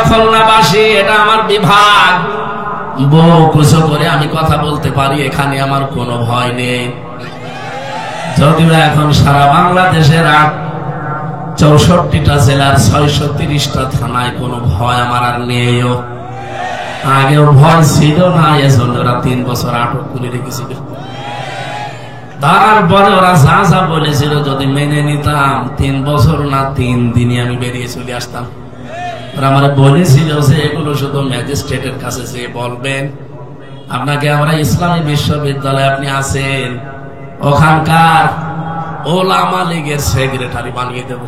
খুলনাবাসী, এটা আমার বিভাগ। বউ কুছো করে আমি কথা বলতে পারি, এখানে আমার কোনো ভয় নেই। যদিও এখন সারা বাংলাদেশের 64টা জেলার 630টা থানায় কোনো ভয় আমার আর নেইও। আগেও ভয় ছিল না, এজন্য ওরা 3 বছর আটক করে রেখেছিল। তারপরে ওরা যা যা বলেছিল যদি মেনে নিতাম 3 বছর না 3 দিনই আমি বেরিয়ে চলে আসতাম। ওরা আমার বলেছিল যে এগুলো শুধু ম্যাজিস্ট্রেটের কাছে যেয়ে বলবেন, আপনাকে আমরা ইসলামী বিশ্ববিদ্যালয়ে আপনি আছেন, ওখানকার ওলামা লীগের সেক্রেটারি বানিয়ে দেব।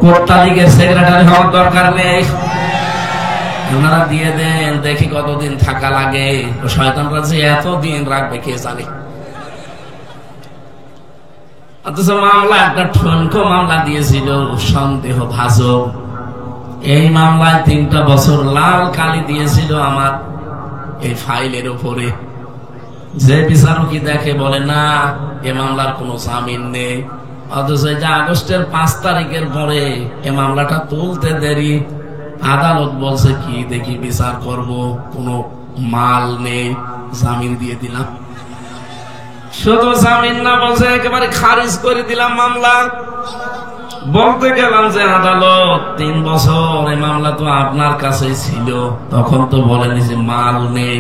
কোটা লীগের সেক্রেটারি হওয়ার দরকার নেই, ওনারা দিয়ে দেন, দেখি কতদিন থাকা লাগে। শয়তানরা যে এতদিন রাখবে কে জানে। অথচ মামলা একটা ঠনকো মামলা দিয়েছিল সন্দেহ ভাজক। এই মামলায় 3টা বছর লাল কালি দিয়েছিল আমার এই ফাইলের উপরে। যে বিচারকই দেখে বলে না এ মামলার কোনো জামিন নেই। অথচ যে আগস্টের 5 তারিখের পরে এ মামলাটা তুলতে দেরি, আদালত বলছে কি দেখি বিচার করব, কোনো মাল নেই, জামিন দিয়ে দিলাম। শুধু জামিন না, বলছে একেবারে খারিজ করে দিলাম মামলা। বলতে গেলাম যে আদালত 3 বছর এই মামলা তো আপনার কাছেই ছিল, তখন তো বলেনি যে মাল নেই।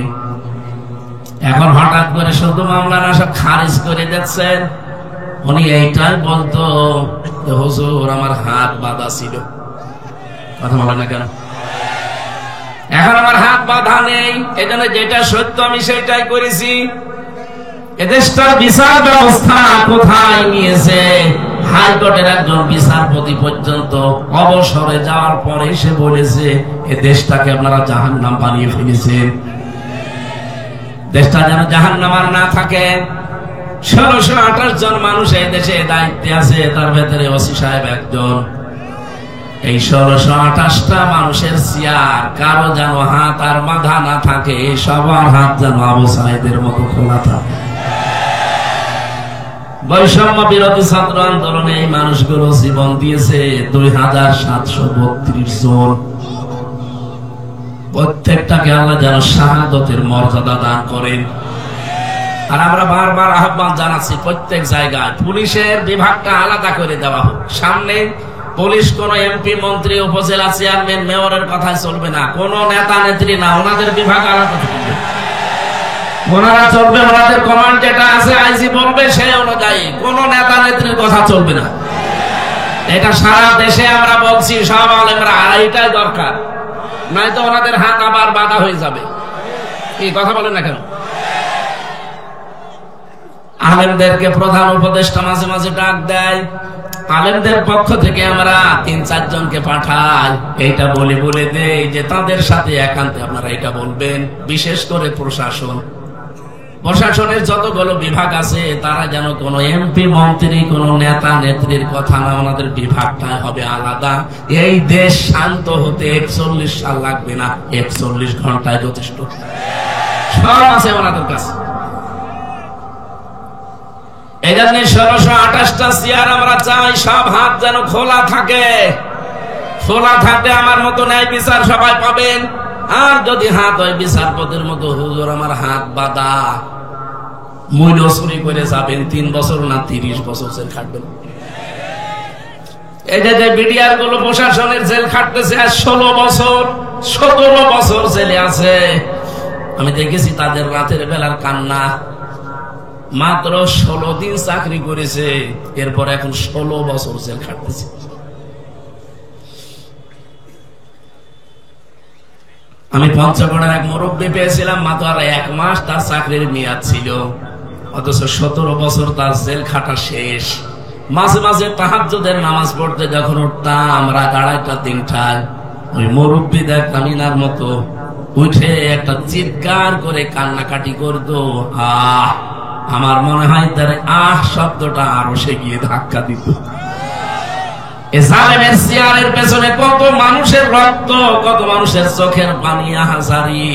এখন হঠাৎ করে শুধু মামলা না সব খারিজ করে দিচ্ছেন। উনি এইটাই বলতো হুজুর আমার হাত বাঁধা ছিল। কথা বলেন না কেন? এখন আমার হাত বাঁধা নেই, এজন্য যেটা সত্য আমি সেটাই করেছি। এদেশটার বিচার ব্যবস্থা কোথায় নিয়েছে? হাইকোর্টের একজন বিচারপতি পর্যন্ত অবসরে যাওয়ার পরে সে বলেছে এ দেশটাকে আপনারা জাহান্নাম বানিয়ে ফেলেছেন। দেশটা যেন জাহান্নাম আর না থাকে। 1628 জন মানুষ এই দেশে দায়িত্বে আছে, তার ভেতরে ওসি সাহেব একজন। এই 1628টা মানুষের চেয়ার কারো যেন হাত আর বাঁধা না থাকে, সবার হাত যেন আবু সাইদের মতো খোলা থাকে। বৈষম্য বিরোধী ছাত্র আন্দোলনে এই মানুষগুলো জীবন দিয়েছে 2732 জন। প্রত্যেকটাকে আল্লাহ যেন শাহাদতের মর্যাদা দান করেন। আর আমরা বারবার আহ্বান জানাচ্ছি প্রত্যেক জায়গায় পুলিশের বিভাগটা আলাদা করে দেওয়া হোক। সামনে পুলিশ কোন এমপি মন্ত্রী উপজেলা চেয়ারম্যান মেয়রের কথা চলবে না, কোন নেতা নেত্রী না, ওনাদের বিভাগ আলাদা থাকবে। ওনারা চলবে, ওনাদের কমান্ড যেটা আছে আইজি বলবে সেই অনুযায়ী, কোন নেতা নেত্রীর কথা চলবে না। এটা সারা দেশে আমরা বলছি, সব আলেমরা, আর এটাই দরকার, নয়তো ওনাদের হাত আবার বাধা হয়ে যাবে। এই কথা বলেন না কেন? আলেমদেরকে প্রধান উপদেষ্টা মাঝে মাঝে ডাক দেয়, আলেমদের পক্ষ থেকে আমরা 3-4 জনকে পাঠাই, এইটা বলে বলে দেই যে তাদের সাথে একান্তে আপনারা এটা বলবেন। বিশেষ করে প্রশাসনের যতগুলো বিভাগ আছে তারা যেন কোনো এমপি মন্ত্রী কোন নেতা নেত্রীর কথা না, ওনাদের বিভাগটা হবে আলাদা। এই দেশ শান্ত হতে 41 সাল লাগবে না, 41 ঘন্টায় যথেষ্ট। সব আছে ওনাদের কাছে। এই জন্য 1628টা চেয়ার আমরা চাই সব হাত যেন খোলা থাকে। খোলা থাকলে আমার মতো ন্যায় বিচার সবাই পাবেন। আর যদি হাত হয় বিচারপতির মতো হুজুর আমার হাত বাঁধা, মূল্য চুরি করে যাবেন, 3 বছর না 30 বছর জেল খাটবেন। এই যে বিডিআর গুলো প্রশাসনের জেল খাটতেছে 16 বছর 17 বছর জেলে আছে। আমি দেখেছি তাদের রাতের বেলার কান্না। মাত্র 16 দিন চাকরি করেছে, এরপর এখন 16 বছর জেল খাটতেছে। আমি পঞ্চগড়ের এক মুরব্বী পেয়েছিলাম, মাত্র আর 1 মাস তার চাকরির মেয়াদ ছিল, অথচ 17 বছর তার জেল খাটা শেষ। মাঝে মাঝে তাহাজ্জুদের নামাজ পড়তে যখন উঠতাম রাত 2:30-3টায়, ওই মুরব্বী দেখতাম ইনার মতো উঠে একটা চিৎকার করে কান্নাকাটি করতো। আমার মনে হয় তার শব্দটা আরো সে গিয়ে ধাক্কা দিত। জালেমের চেয়ারের পেছনে কত মানুষের রক্ত, কত মানুষের চোখের পানি, হাজারি,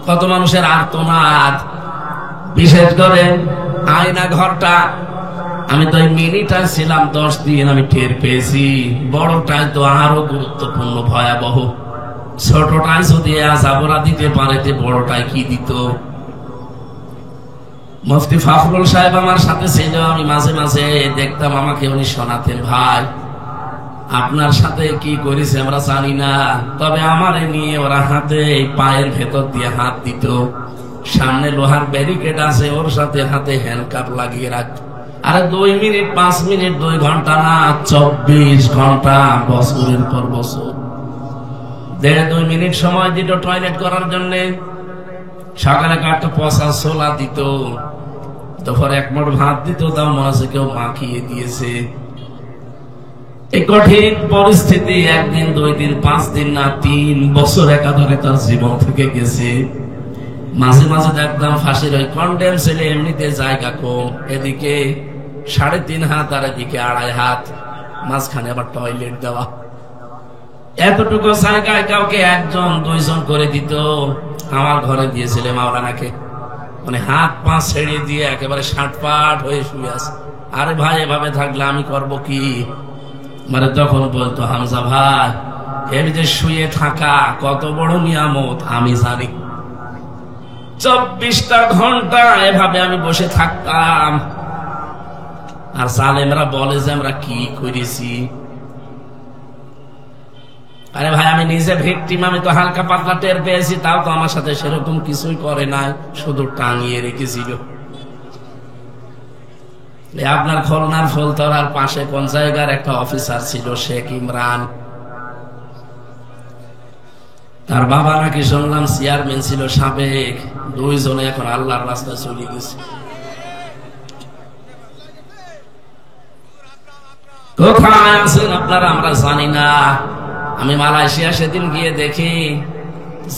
কত মানুষের আর্তনাদ। বিশেষ করে আয়না ঘরটা আমি তো এই মিনিটায় ছিলাম 10 দিন, আমি টের পেয়েছি বড়টাই তো আরো গুরুত্বপূর্ণ, ভয়াবহ। ছোটটাই যদি আজাবরা দিতে পারে তে বড়টাই কি দিত। মুফতি ফখরুল সাহেব আমার সাথে ছিল, আমি মাঝে মাঝে দেখতাম, আমাকে উনি শোনাতেন, ভাই আপনার সাথে কি করেছে আমরা জানি না, তবে আমারে নিয়ে ওরা হাতে পায়ের ভেতর দিয়ে হাত দিত, সামনে লোহার ব্যারিকেড আছে, ওর সাথে হাতে হ্যান্ডকাপ লাগিয়ে রাখত। আরে 2 মিনিট 5 মিনিট 2 ঘন্টা না, 24 ঘন্টা, বছরের পর বছর। 1.5-2 মিনিট সময় দিত টয়লেট করার জন্য। সকালে একটা পচা ছোলা দিত, দুপুরে 1 মুঠ ভাত দিত, তাও মনে আছে কেউ মাখিয়ে দিয়েছে। এই কঠিন পরিস্থিতি 1 দিন 2 দিন 5 দিন না, 3 বছর একাধারে তার জীবন থেকে গেছে। মাঝে মাঝে দেখতাম ফাঁসির ওই কন্ডেম ছেলে, এমনিতে জায়গা কম, এদিকে 3.5 হাত আর এদিকে 2.5 হাত, মাঝখানে আবার টয়লেট দেওয়া। এতটুকু জায়গায় কাউকে 1জন 2জন করে দিত। আমার ঘরে দিয়েছিলে মাওলানাকে, মানে হাত পা ছেড়ে দিয়ে একেবারে ষাটপাট হয়ে শুয়ে আছে। আরে ভাই এভাবে থাকলে আমি করব কি? মানে তখন বলতো, হামজা ভাই এর যে শুয়ে থাকা কত বড় নিয়ামত আমি জানি। 24টা ঘন্টা এভাবে আমি বসে থাকতাম। আর জালেমরা বলে যে আমরা কি করেছি। আরে ভাই আমি নিজে ভিকটিম, আমি তো হালকা পাতলা টের পেয়েছি, তাও তো আমার সাথে সেরকম কিছুই করে নাই, শুধু টাঙিয়ে রেখেছিল। আপনার খুলনার ফুলতলার পাশে কোন জায়গার একটা অফিসার ছিল, শেখ ইমরান, তার বাবা নাকি শুনলাম চেয়ারম্যান ছিল সাবেক। 2 জনে এখন আল্লাহর রাস্তায় চলে গেছে। কোথায় আছেন আপনারা আমরা জানি না। আমি মালয়েশিয়া সেদিন গিয়ে দেখি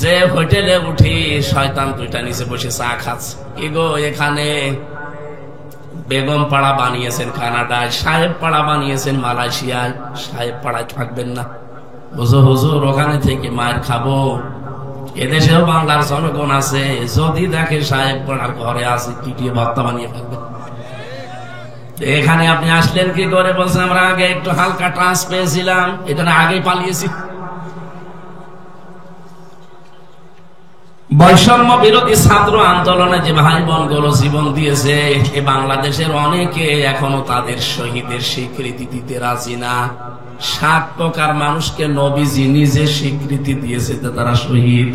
যে হোটেলে উঠি শয়তান 2টা নিচে বসে চা খাচ্ছে। এগো এখানে বেগম পাড়া বানিয়েছেন কানাডায়, সাহেব পাড়া বানিয়েছেন মালয়েশিয়ায়। সাহেব পাড়ায় থাকবেন না, বুঝো হুজুর ওখানে থেকে মায়ের খাবো। এদেশেও বাংলার জনগণ আছে, যদি দেখে সাহেব পাড়ার ঘরে আছে টিটিয়ে ভর্তা বানিয়ে ফেলবে। এখানে আপনি আসলেন কি করে? বলছেন আমরা আগে একটু হালকা ট্রান্স পেয়েছিলাম, এখানে আগেই পালিয়েছি। বৈষম্য বিরোধী ছাত্র আন্দোলনে যে ভাই বোন গুলো জীবন দিয়েছে, এ বাংলাদেশের অনেকে এখনো তাদের শহীদের স্বীকৃতি দিতে রাজি না। 7 প্রকার মানুষকে নবীজি নিজে স্বীকৃতি দিয়েছে যে তারা শহীদ।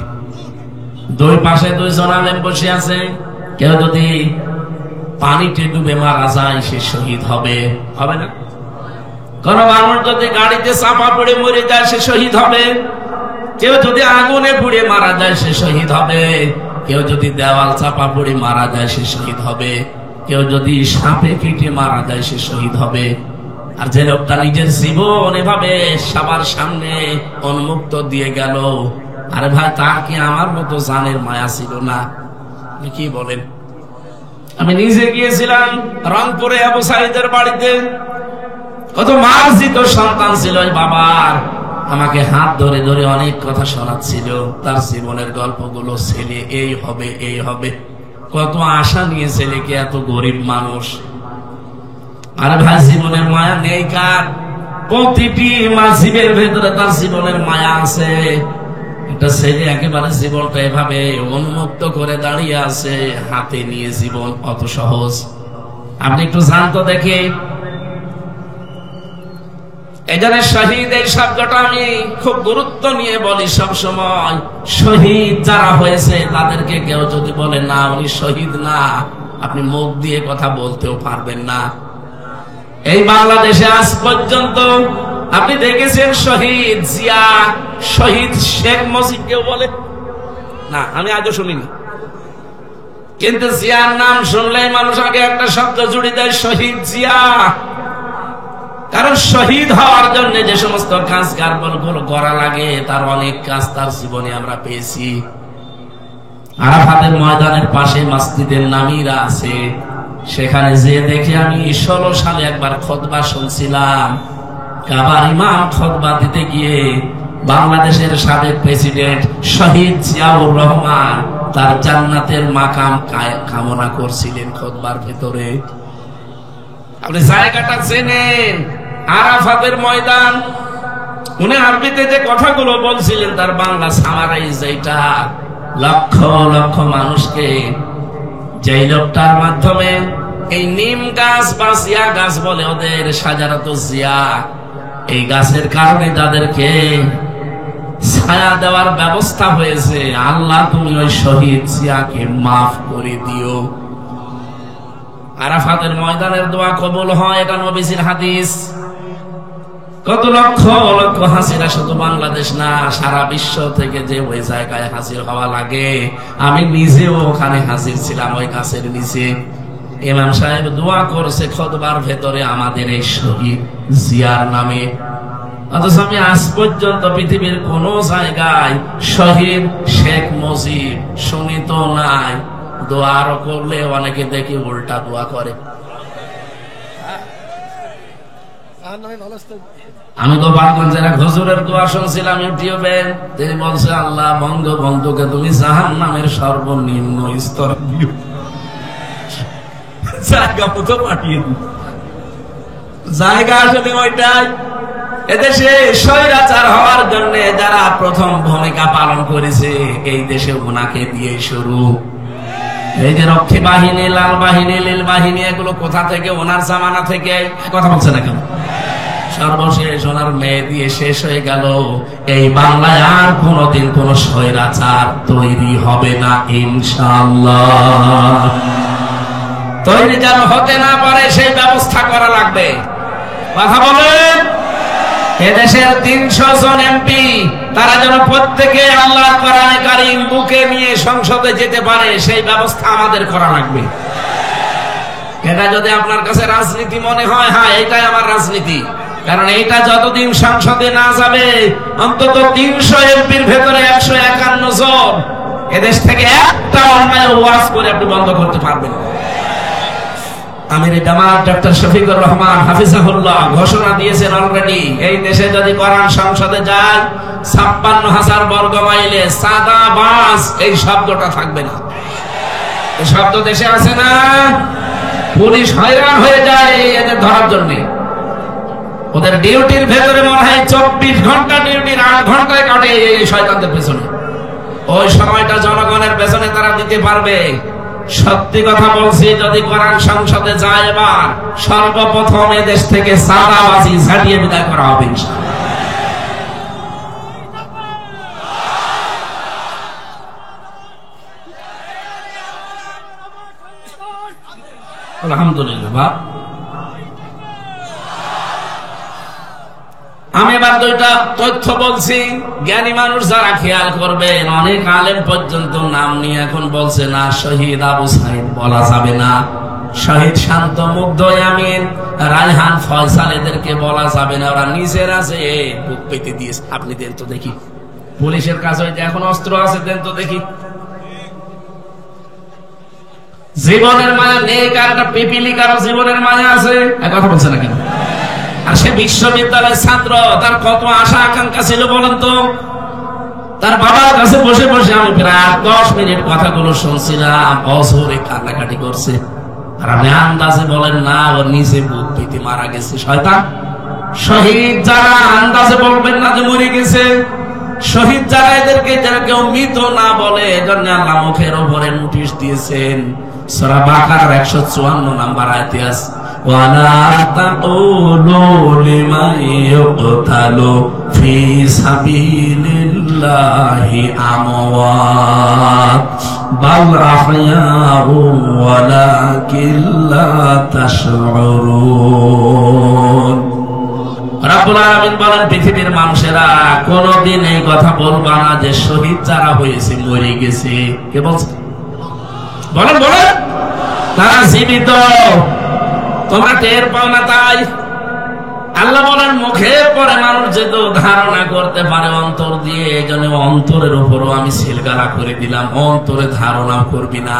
2 পাশে 2 জন আলেম বসে আছে। কেউ যদি পানিতে ডুবে মারা যায় সে শহীদ হবে, হবে না? কোন মানুষ যদি গাড়িতে চাপা পড়ে মরে যায় সে শহীদ হবে। কেউ যদি আগুনে পুড়ে মারা যায় সে শহীদ হবে। কেউ যদি দেওয়াল চাপা পড়ে মারা যায় সে শহীদ হবে। কেউ যদি সাপে কেটে মারা যায় সে শহীদ হবে। আর যে লোকটা নিজের জীবন এভাবে সবার সামনে উন্মুক্ত দিয়ে গেল, আরে ভাই তার কি আমার মতো জানের মায়া ছিল না? কি বলেন? আমি নিজে গিয়েছিলাম রংপুরে আবু সাইদের বাড়িতে। কত মার্জিত সন্তান ছিল ওই বাবার, আমাকে হাত ধরে ধরে অনেক কথা শোনাচ্ছিল, তার জীবনের গল্পগুলো। ছেলে এই হবে এই হবে, কত আশা নিয়ে ছেলেকে, এত গরিব মানুষ। আরে ভাই জীবনের মায়া নেই কার? প্রতিটি মাঝিবের ভেতরে তার জীবনের মায়া আছে। একটা ছেলে একেবারে জীবনটা এভাবে উন্মুক্ত করে দাঁড়িয়ে আছে, হাতে নিয়ে জীবন অত সহজ? আপনি একটু জানতো দেখে। এখানে শহীদ এই শব্দটা আমি খুব গুরুত্ব নিয়ে বলি সব সময়। শহীদ যারা হয়েছে তাদেরকে কেউ যদি বলে না উনি শহীদ না, আপনি মুখ দিয়ে কথা বলতেও পারবেন না। এই বাংলাদেশে আজ পর্যন্ত আপনি দেখেছেন শহীদ জিয়া, শহীদ শেখ মুজিব কেউ বলে না? আমি আজও শুনিনি। কিন্তু জিয়ার নাম শুনলেই মানুষ আগে একটা শব্দ জুড়ে দেয়, শহীদ জিয়া। কারণ শহীদ হওয়ার জন্য যে সমস্ত কাজ কারবারগুলো করা লাগে তার অনেক কাজ তার জীবনে আমরা পেয়েছি। আরাফাতের ময়দানের পাশে মসজিদের নামিরা আছে, সেখানে যে দেখে আমি 16 সালে একবার খুতবা শুনছিলাম। কাবার ইমাম খুতবা দিতে গিয়ে বাংলাদেশের সাবেক প্রেসিডেন্ট শহীদ জিয়াউর রহমান তার জান্নাতের মাকাম কামনা করছিলেন খুতবার ভেতরে। আপনি জায়গাটা চেনেন, আরাফাতের ময়দান। উনি আরবিতে যে কথাগুলো বলছিলেন তার বাংলা সামারাইজ এইটা, লক্ষ লক্ষ মানুষকে যেই লোকটার মাধ্যমে এই নিম গাছ বা জিয়া গাছ বলে ওদের, সাজারাত জিয়া, এই গাছের কারণে তাদেরকে ছায়া দেওয়ার ব্যবস্থা হয়েছে। আল্লাহ তুমি ওই শহীদ জিয়াকে মাফ করে দিও। আরাফাতের ময়দানের দোয়া কবুল হয়, এটা নবীজির হাদিস। কত লক্ষ লক্ষ হাজিরা শুধু বাংলাদেশ না, সারা বিশ্ব থেকে যে ওই জায়গায় হাজির হওয়া লাগে। আমি নিজেও ওখানে হাজির ছিলাম, ওই গাছের নিচে। ইমাম সাহেব দোয়া করছে খুতবার ভেতরে আমাদের এই শহীদ জিয়ার নামে। অথচ আমি আজ পর্যন্ত পৃথিবীর কোন জায়গায় শহীদ শেখ মুজিব শুনি তো নাই। দোয়া আরো করলে অনেকে দেখি উল্টা দোয়া করে। আমি গোপালগঞ্জের এক হুজুরের দোয়া শুনছিলাম ইউটিউবে। তিনি বলছে, আল্লাহ বঙ্গবন্ধুকে তুমি জাহান্নামের সর্বনিম্ন স্তর দিও, জায়গা মতো পাঠিয়ে দিও। জায়গা আসলে ওইটাই। এদেশে স্বৈরাচার হওয়ার জন্য যারা প্রথম ভূমিকা পালন করেছে এই দেশে ওনাকে দিয়ে শুরু। এই যে রক্ষী বাহিনী, লাল বাহিনী, নীল বাহিনী, এগুলো কোথা থেকে? ওনার জামানা থেকে। কথা বলছে না কেন? সর্বশেষ ওনার মেয়ে দিয়ে শেষ হয়ে গেল। এই বাংলায় আর কোনদিন কোন স্বৈরাচার তৈরি হবে না ইনশাআল্লাহ। তৈরি যেন হতে না পারে সেই ব্যবস্থা করা লাগবে। কথা বলেন। এদেশের 300 জন এমপি, তারা যেন প্রত্যেকে আল্লাহর কোরআনে কারীম বুকে নিয়ে সংসদে যেতে পারে সেই ব্যবস্থা আমাদের করা লাগবে। এটা যদি আপনার কাছে রাজনীতি মনে হয়, হ্যাঁ এটাই আমার রাজনীতি, কারণ এইটা যতদিন সংসদে না যাবে, অন্তত 300 এমপির ভেতরে 151 জন এদেশ থেকে একটা অন্যায় ওয়াজ করে আপনি বন্ধ করতে পারবেন। আমির জামাত ডক্টর শফিকুর রহমান হাফিজাহুল্লাহ ঘোষণা দিয়েছেন অলরেডি, এই দেশে যদি কোরআন সংসদে যায় 56,000 বর্গ মাইলে সাদাবাজ এই শব্দটা থাকবে না। এই শব্দ দেশে আছে না? পুলিশ হয়রান হয়ে যায় এদের ধরার জন্য। ওদের ডিউটির ভেতরে মনে হয় 24 ঘন্টা ডিউটির 8 ঘন্টায় কাটে এই শয়তানদের পেছনে। ওই সময়টা জনগণের পেছনে তারা দিতে পারবে। সত্যি কথা বলছি, যদি কোরআন সংসদে যায় এবার, সর্বপ্রথম এদেশ থেকে সাদাবাজি ঝাঁটিয়ে বিদায় করা হবে ইনশাআল্লাহ। আলহামদুলিল্লাহ। আমি এবার 2টা তথ্য বলছি, জ্ঞানী মানুষ যারা খেয়াল করবেন। অনেক আলেম পর্যন্ত নাম নিয়ে এখন বলছে না শহীদ আবু সাইদ বলা যাবে না, শহীদ শান্ত মুগ্ধ ইয়ামিন, রায়হান ফয়সাল এদেরকে বলা যাবে না। ওরা নিজেরা যে বুক পেতে দিয়েছে। আপনি দেন তো দেখি, পুলিশের কাছে এখন অস্ত্র আছে, দেন তো দেখি। জীবনের মায়া নেই কার, একটা পিপিলি কারো জীবনের মায়া আছে? কথা বলছে না কেন? আর সে বিশ্ববিদ্যালয়ের ছাত্র, তার কত আশা আকাঙ্ক্ষা ছিল বলেন তো। তার বাবার কাছে বসে বসে আমি প্রায় 10 মিনিট কথাগুলো শুনছিলাম, অঝরে কান্নাকাটি করছে। আর আপনি আন্দাজে বলেন না ও নিজে বুক পেতে মারা গেছে। শয়তান। শহীদ যারা আন্দাজে বলবেন না যে মরে গেছে। শহীদ যারা, এদেরকে যারা কেউ মৃত না বলে, এজন্য আল্লাহ মুখের উপরে নোটিশ দিয়েছেন। সূরা বাকারার 154 নম্বর আয়াতে আছে, ওয়ালা তাকুলু লিমান ইউকতালু ফি সাবিলিল্লাহি আমওয়াত বাল আহয়াউ ওয়ালাকিন লা তাশউরুন। রাব্বুল আলামিন বলেন, পৃথিবীর মানুষেরা কোনদিন এই কথা বলবা না যে শহীদ যারা হয়েছে মরে গেছে। কে বলছে? বলেন বলেন। তারা জীবিত, তোমরা টের পাও না তাই। আল্লাহ বলেন, মুখের পরে মানুষ যেহেতু ধারণা করতে পারে অন্তর দিয়ে, এই জন্য অন্তরের উপরও আমি সিলগালা করে দিলাম, অন্তরে ধারণা করবি না।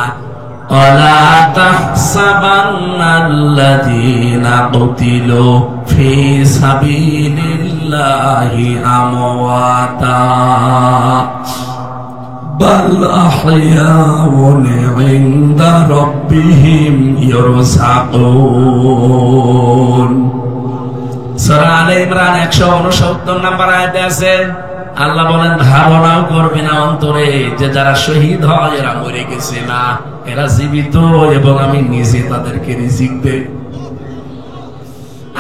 ওয়ালা তাহসাবান্নাল্লাযীনা কুতিলু ফি সাবিলিল্লাহি আমওয়াতা বাল আহইয়াউন ইনদা রাব্বিহিম ইরযাকুন। সূরা আলে ইমরান 169 নম্বর আয়াতে আছে, আল্লাহ বলেন ধারণাও করবে না অন্তরে যে যারা শহীদ হয় এরা মরে গেছে, না, এরা জীবিত এবং আমি নিজে তাদেরকে রিজিক দেব।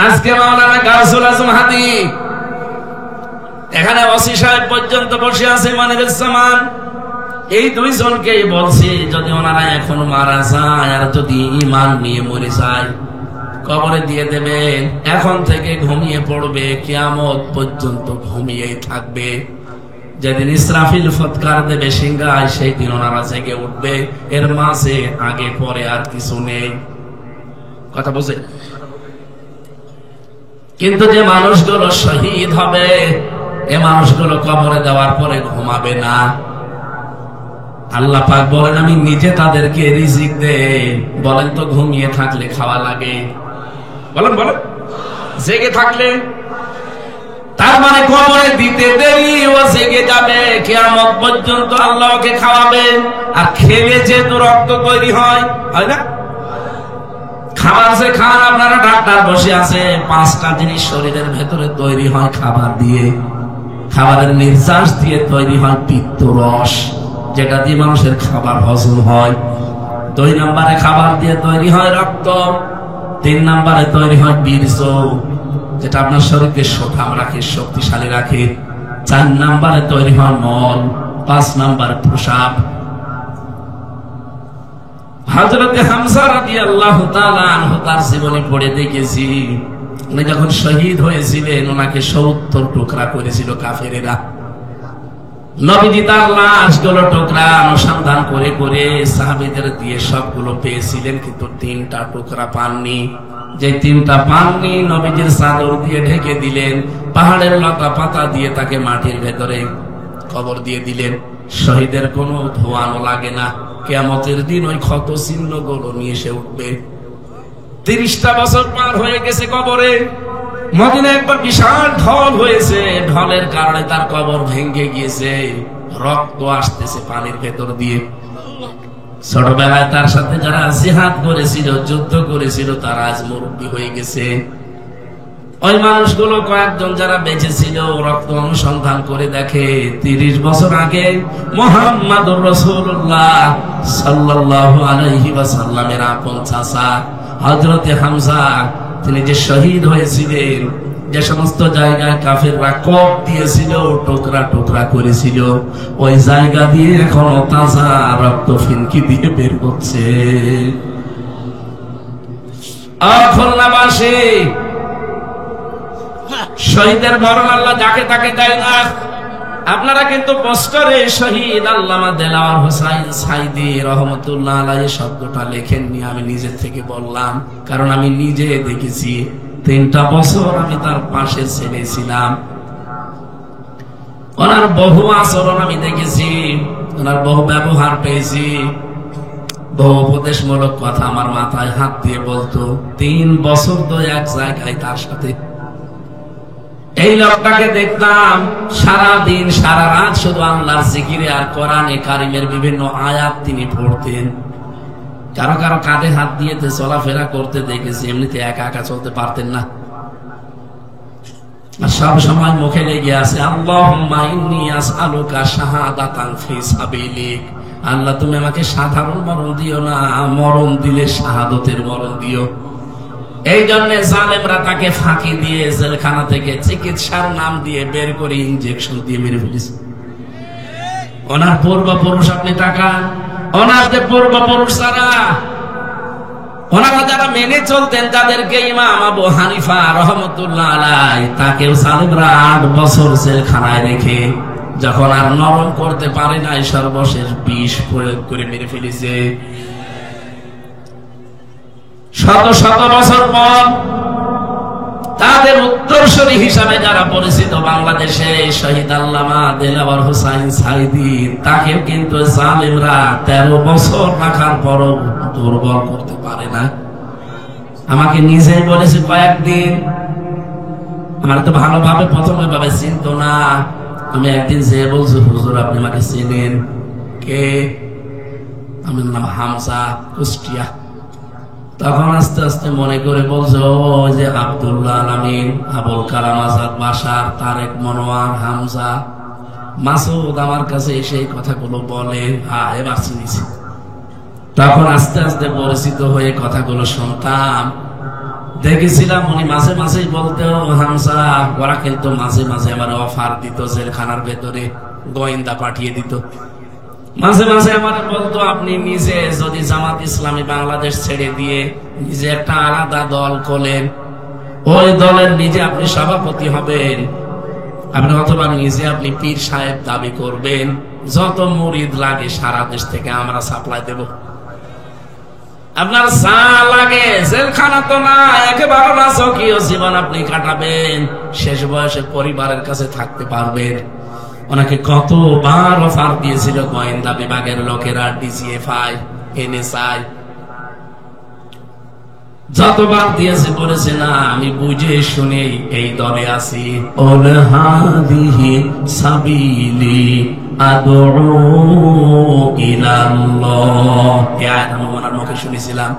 আজকে মাওলানা গাউসুল আজম হাদি এখানে ওসি সাহেব পর্যন্ত বসে আছে, মানিরুজ্জামান, এই দুইজনকেই বলছি যদি ওনারা এখন মারা যায় আর যদি ঈমান নিয়ে মরে যায় কবরে দিয়ে দেবেন, এখন থেকে ঘুমিয়ে পড়বে, কিয়ামত পর্যন্ত ঘুমিয়েই থাকবে। যেদিন ইসরাফিল ফুৎকার দেবে সিংহায়, সেই দিন ওনারা জেগে উঠবে, এর মাঝে আগে পরে আর কিছু নেই। কথা বুঝে? কিন্তু যে মানুষগুলো শহীদ হবে এ মানুষগুলো কবরে দেওয়ার পরে ঘুমাবে না। আল্লাহ পাক বলেন আমি নিজে তাদেরকে রিজিক দেই। বলেন তো ঘুমিয়ে থাকলে খাওয়া লাগে? বলেন বলেন, জেগে থাকলে? তার মানে কবরে দিতে দেরি ও জেগে যাবে, কিয়ামত পর্যন্ত আল্লাহকে খাওয়াবে। আর খেলে যেহেতু রক্ত তৈরি হয়, হয় না? খাবার যে খান আপনারা, ডাক্তার বসে আছে, 5টা জিনিস শরীরের ভেতরে তৈরি হয় খাবার দিয়ে। খাবারের নির্যাস দিয়ে তৈরি হয় পিত্ত রস, যেটা দিয়ে মানুষের খাবার হজম হয়। 2 নম্বরে খাবার দিয়ে তৈরি হয় রক্ত। 3 নম্বরে তৈরি হয় বীর্য, যেটা আপনার শরীরকে সুঠাম রাখে, শক্তিশালী রাখে। 4 নম্বরে তৈরি হয় মল। 5 নম্বর প্রসাব। হযরত হামজা রাদিয়াল্লাহু তাআলা আনহু তার জীবনে পড়ে দেখেছি, উনি যখন শহীদ হয়েছিলেন ওনাকে 70 টুকরা করেছিল কাফেরেরা। নবীজি তার লাশগুলো টুকরা অনুসন্ধান করে করে সাহাবীদের দিয়ে সবগুলো পেয়েছিলেন, কিন্তু 3টা টুকরা পাননি। যে 3টা পাননি নবীজির চাদর দিয়ে ঢেকে দিলেন, পাহাড়ের লতা পাতা দিয়ে তাকে মাটির ভেতরে কবর দিয়ে দিলেন। শহীদের কোনো ধোঁয়ানো লাগে না, কিয়ামতের দিন ওই ক্ষত চিহ্ন গুলো নিয়ে এসে উঠবে। 30টা বছর পার হয়ে গেছে কবরে। মদিনায় একবার বিশাল ঢল হয়েছে, ঢলের কারণে তার কবর ভেঙে গিয়েছে, রক্ত আসতেছে পানির ভেতর দিয়ে। ছোটবেলায় তার সাথে যারা জিহাদ করেছিল, যুদ্ধ করেছিল, তারা আজ মুরব্বী হয়ে গেছে। ওই মানুষগুলো কয়েকজন যারা বেঁচে ছিল রক্ত অনুসন্ধান করে দেখে 30 বছর আগে মুহাম্মাদুর রাসূলুল্লাহ সাল্লাল্লাহু আলাইহি ওয়াসাল্লামের আপন চাচা হযরত হামজা, তিনি যে শহীদ হয়েছিলেন, যে সমস্ত জায়গায় কাফেররা কোপ দিয়েছিল, টুকরা টুকরা করেছিল, ওই জায়গা দিয়ে এখনো তাজা রক্ত ফিনকি দিয়ে বের হচ্ছে। খুলনাবাসী, শহীদের মরণ আল্লাহ যাকে তাকে দেয় না। আপনারা কিন্তু পোস্টারে শহীদ আল্লামা দেলাওয়ার হোসাইন সাইদি রহমতুল্লাহ আলাইহি শব্দটা লেখেননি, আমি নিজের থেকে বললাম, কারণ আমি নিজে দেখেছি। 3টা বছর আমি তার পাশে ছিলাম। ওনার বহু আচরণ আমি দেখেছি, ওনার বহু ব্যবহার পেয়েছি, বহু উপদেশমূলক কথা আমার মাথায় হাত দিয়ে বলতো। 3 বছর তো এক জায়গায় তার সাথে। এই লোকটাকে দেখতাম সারা দিন সারা রাত শুধু আল্লাহর জিকিরে আর কোরআনে কারিমের বিভিন্ন আয়াত তিনি পড়তেন। কারো কারো কাঁধে হাত দিয়ে চলাফেরা করতে দেখেছি, এমনিতে একা একা চলতে পারতেন না। আর সব সময় মুখে লেগে আছে আল্লাহুম্মা ইন্নী আসআলুকা শাহাদাতান ফি সাবিলিক, আল্লাহ তুমি আমাকে সাধারণ মরণ দিও না, মরণ দিলে শাহাদতের মরণ দিও। এই জন্য জালেমরা তাকে ফাঁকি দিয়ে জেলখানা থেকে চিকিৎসার নাম দিয়ে বের করে ইনজেকশন দিয়ে মেরে ফেলেছে। ওনার পূর্বপুরুষ আপনি টাকা, ওনার যে পূর্বপুরুষ যারা, ওনারা যারা মেনে চলতেন, যাদেরকে ইমাম আবু হানিফা রহমতুল্লাহ আলাইহি, তাকেও জালেমরা 8 বছর জেলখানায় রেখে যখন আর নরম করতে পারে নাই, সর্বশেষ বিষ প্রয়োগ করে মেরে ফেলেছে। শত শত বছর পর তাদের উত্তরসূরি হিসাবে যারা পরিচিত বাংলাদেশে শহীদ আল্লামা দেলাওয়ার হোসাইন সাইদি, তাকেও কিন্তু জালেমরা 13 বছর রাখার পরও দুর্বল করতে পারে না। আমাকে নিজেই বলেছে কয়েকদিন, আমার তো ভালোভাবে প্রথমে ভাবে চিনত না। আমি একদিন যে বলছি হুজুর আপনি আমাকে চিনেন, কে? আমার নাম হামজা, কুষ্টিয়া। তখন আস্তে আস্তে মনে করে বলছে, ও যে আব্দুল্লাহ আলামিন, আবুল কালাম আজাদ বাশার, তারেক মনোয়ার, হামজা, মাসুদ আমার কাছে এসে এই কথাগুলো বলে। এবার চিনিছি। তখন আস্তে আস্তে পরিচিত হয়ে কথাগুলো শুনতাম, দেখেছিলাম উনি মাঝে মাঝেই বলতো হামজা। ওরা কিন্তু মাঝে মাঝে আমার অফার দিত, জেলখানার ভেতরে গোয়েন্দা পাঠিয়ে দিত। মাঝে মাঝে আমার বলতো, আপনি নিজে যদি জামাত ইসলামী বাংলাদেশ ছেড়ে দিয়ে নিজে একটা আলাদা দল খোলেন, ওই দলের নিজে আপনি সভাপতি হবেন, আপনি অথবা নিজে আপনি পীর সাহেব দাবি করবেন, যত মুরিদ লাগে সারা দেশ থেকে আমরা সাপ্লাই দেব, আপনার যা লাগে। জেলখানা তো না, একেবারে রাজকীয় জীবন আপনি কাটাবেন, শেষ বয়সে পরিবারের কাছে থাকতে পারবেন। ওনাকে কতবার অফার দিয়েছিল গোয়েন্দা বিভাগের লোকেরা, ডিজিএফআই, এনএসআই, যতবার দিয়েছে বলেছে না, আমি বুঝে শুনে এই দলে আছি। ওল হাদিহি সাবিলি আদউ ইলাল্লাহ, এই আয়াত আমি ওনার মুখে শুনেছিলাম।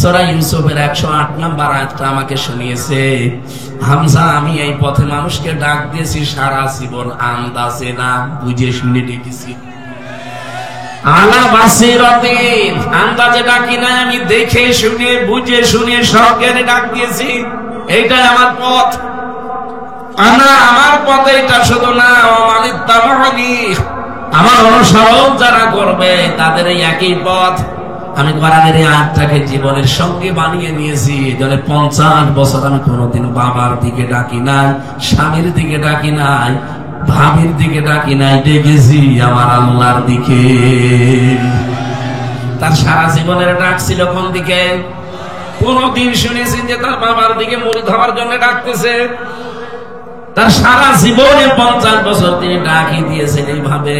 সূরা ইউসুফের 108 নম্বর আয়াতটা আমাকে শুনিয়েছে। হামজা, আমি এই পথে মানুষকে ডাক দিয়েছি সারা জীবন, আন্দাজে না, বুঝে শুনে ডেকেছি। আলা বাসিরাতিন, আন্দাজে ডাকি নাই, আমি দেখে শুনে বুঝে শুনে সজ্ঞানে ডাক দিয়েছি। এইটাই আমার পথ। আমার পথ এইটা শুধু না, ওমানিত্তাবানি, আমার অনুসরণ যারা করবে তাদের এই একই পথ। আমি কোরআনের এই আয়াতটাকে জীবনের সঙ্গে বানিয়ে নিয়েছি। এজন্য 50 বছর আমি কোনোদিন বাবার দিকে ডাকি নাই, স্বামীর দিকে ডাকি নাই, ভাবির দিকে ডাকি নাই, ডেকেছি আমার আল্লাহর দিকে। তার সারা জীবনের ডাক ছিল কোন দিকে? কোনদিন শুনেছি যে তার বাবার দিকে মুরিদ হওয়ার জন্য ডাকতেছে? তার সারা জীবনে 50 বছর তিনি ডাকি দিয়েছেন এইভাবে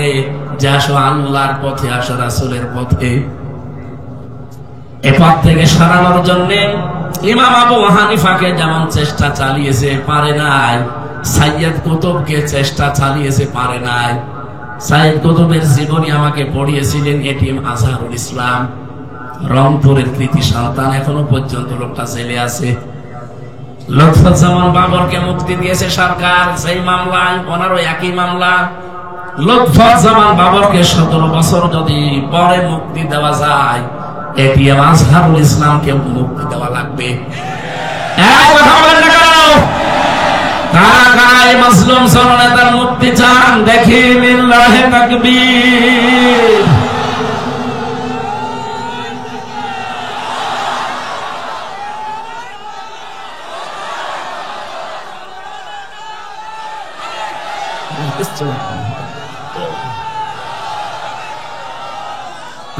যে আসো আল্লাহর পথে, আসো রাসূলের পথে। এ পথ থেকে সরানোর জন্য ইমাম আবু হানিফাকে যেমন চেষ্টা চালিয়েছে, পারে নাই। সাইয়্যিদ কুতুবকে চেষ্টা চালিয়েছে, পারে নাই। সাইয়্যিদ কুতুবের জীবনী আমাকে পড়িয়েছিলেন এটিএম আজহারুল ইসলাম, রংপুরের কৃতি সন্তান, এখনো পর্যন্ত লোকটা জেলে আছে। লুৎফুজ্জামান বাবরকে মুক্তি দিয়েছে সরকার, সেই মামলায় ওনারও একই মামলা। লুৎফুজ্জামান বাবরকে 17 বছর যদি পরে মুক্তি দেওয়া যায়, এটিএম আজহারুল ইসলামকে মুক্তি দেওয়া লাগবে। কারা কারা এই মাসলুম জননেতার মুক্তি চান? দেখি লিল্লাহি তাকবীর।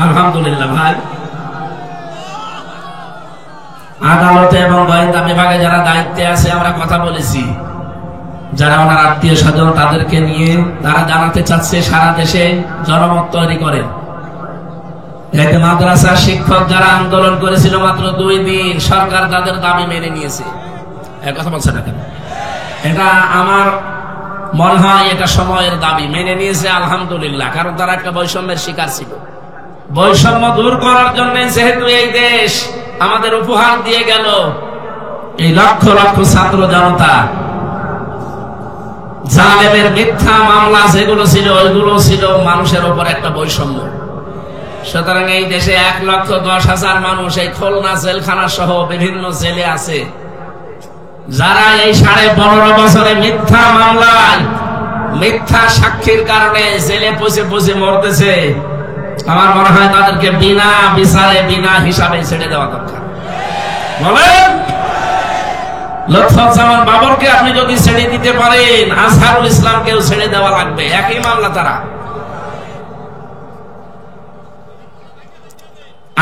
আলহামদুলিল্লাহ ভাই, আদালতে এবং গোয়েন্দা বিভাগে যারা দায়িত্বে আছে আমরা কথা বলেছি, যারা ওনার আত্মীয় স্বজন তাদেরকে নিয়ে তারা জানাতে চাচ্ছে সারা দেশে জনমত তৈরি করেন। এতে মাদ্রাসার শিক্ষক যারা আন্দোলন করেছিল মাত্র 2 দিন, সরকার তাদের দাবি মেনে নিয়েছে। এক কথা বলছে না কেন? এটা আমার মনে হয় এটা সময়ের দাবি, মেনে নিয়েছে আলহামদুলিল্লাহ। কারণ তারা একটা বৈষম্যের শিকার ছিল। বৈষম্য দূর করার জন্য যেহেতু এই দেশ আমাদের উপহার দিয়ে গেল, এই লক্ষ লক্ষ ছাত্র জনতা, জালেমের মিথ্যা মামলা যেগুলো ছিল ওইগুলো ছিল মানুষের উপর একটা বৈষম্য। সুতরাং এই দেশে 1,10,000 মানুষ এই খুলনা জেলখানা সহ বিভিন্ন জেলে আছে, যারা এই 15.5 বছরে মিথ্যা মামলায় মিথ্যা সাক্ষীর কারণে জেলে পচে পচে মরতেছে। আমার মনে হয় তাদেরকে বিনা বিচারে বিনা হিসাবে ছেড়ে দেওয়া দরকার। বলেন, লুৎফুজ্জামান বাবরকে আপনি যদি ছেড়ে দিতে পারেন, আজহারুল ইসলামকেও ছেড়ে দেওয়া লাগবে, একই মামলা তারা।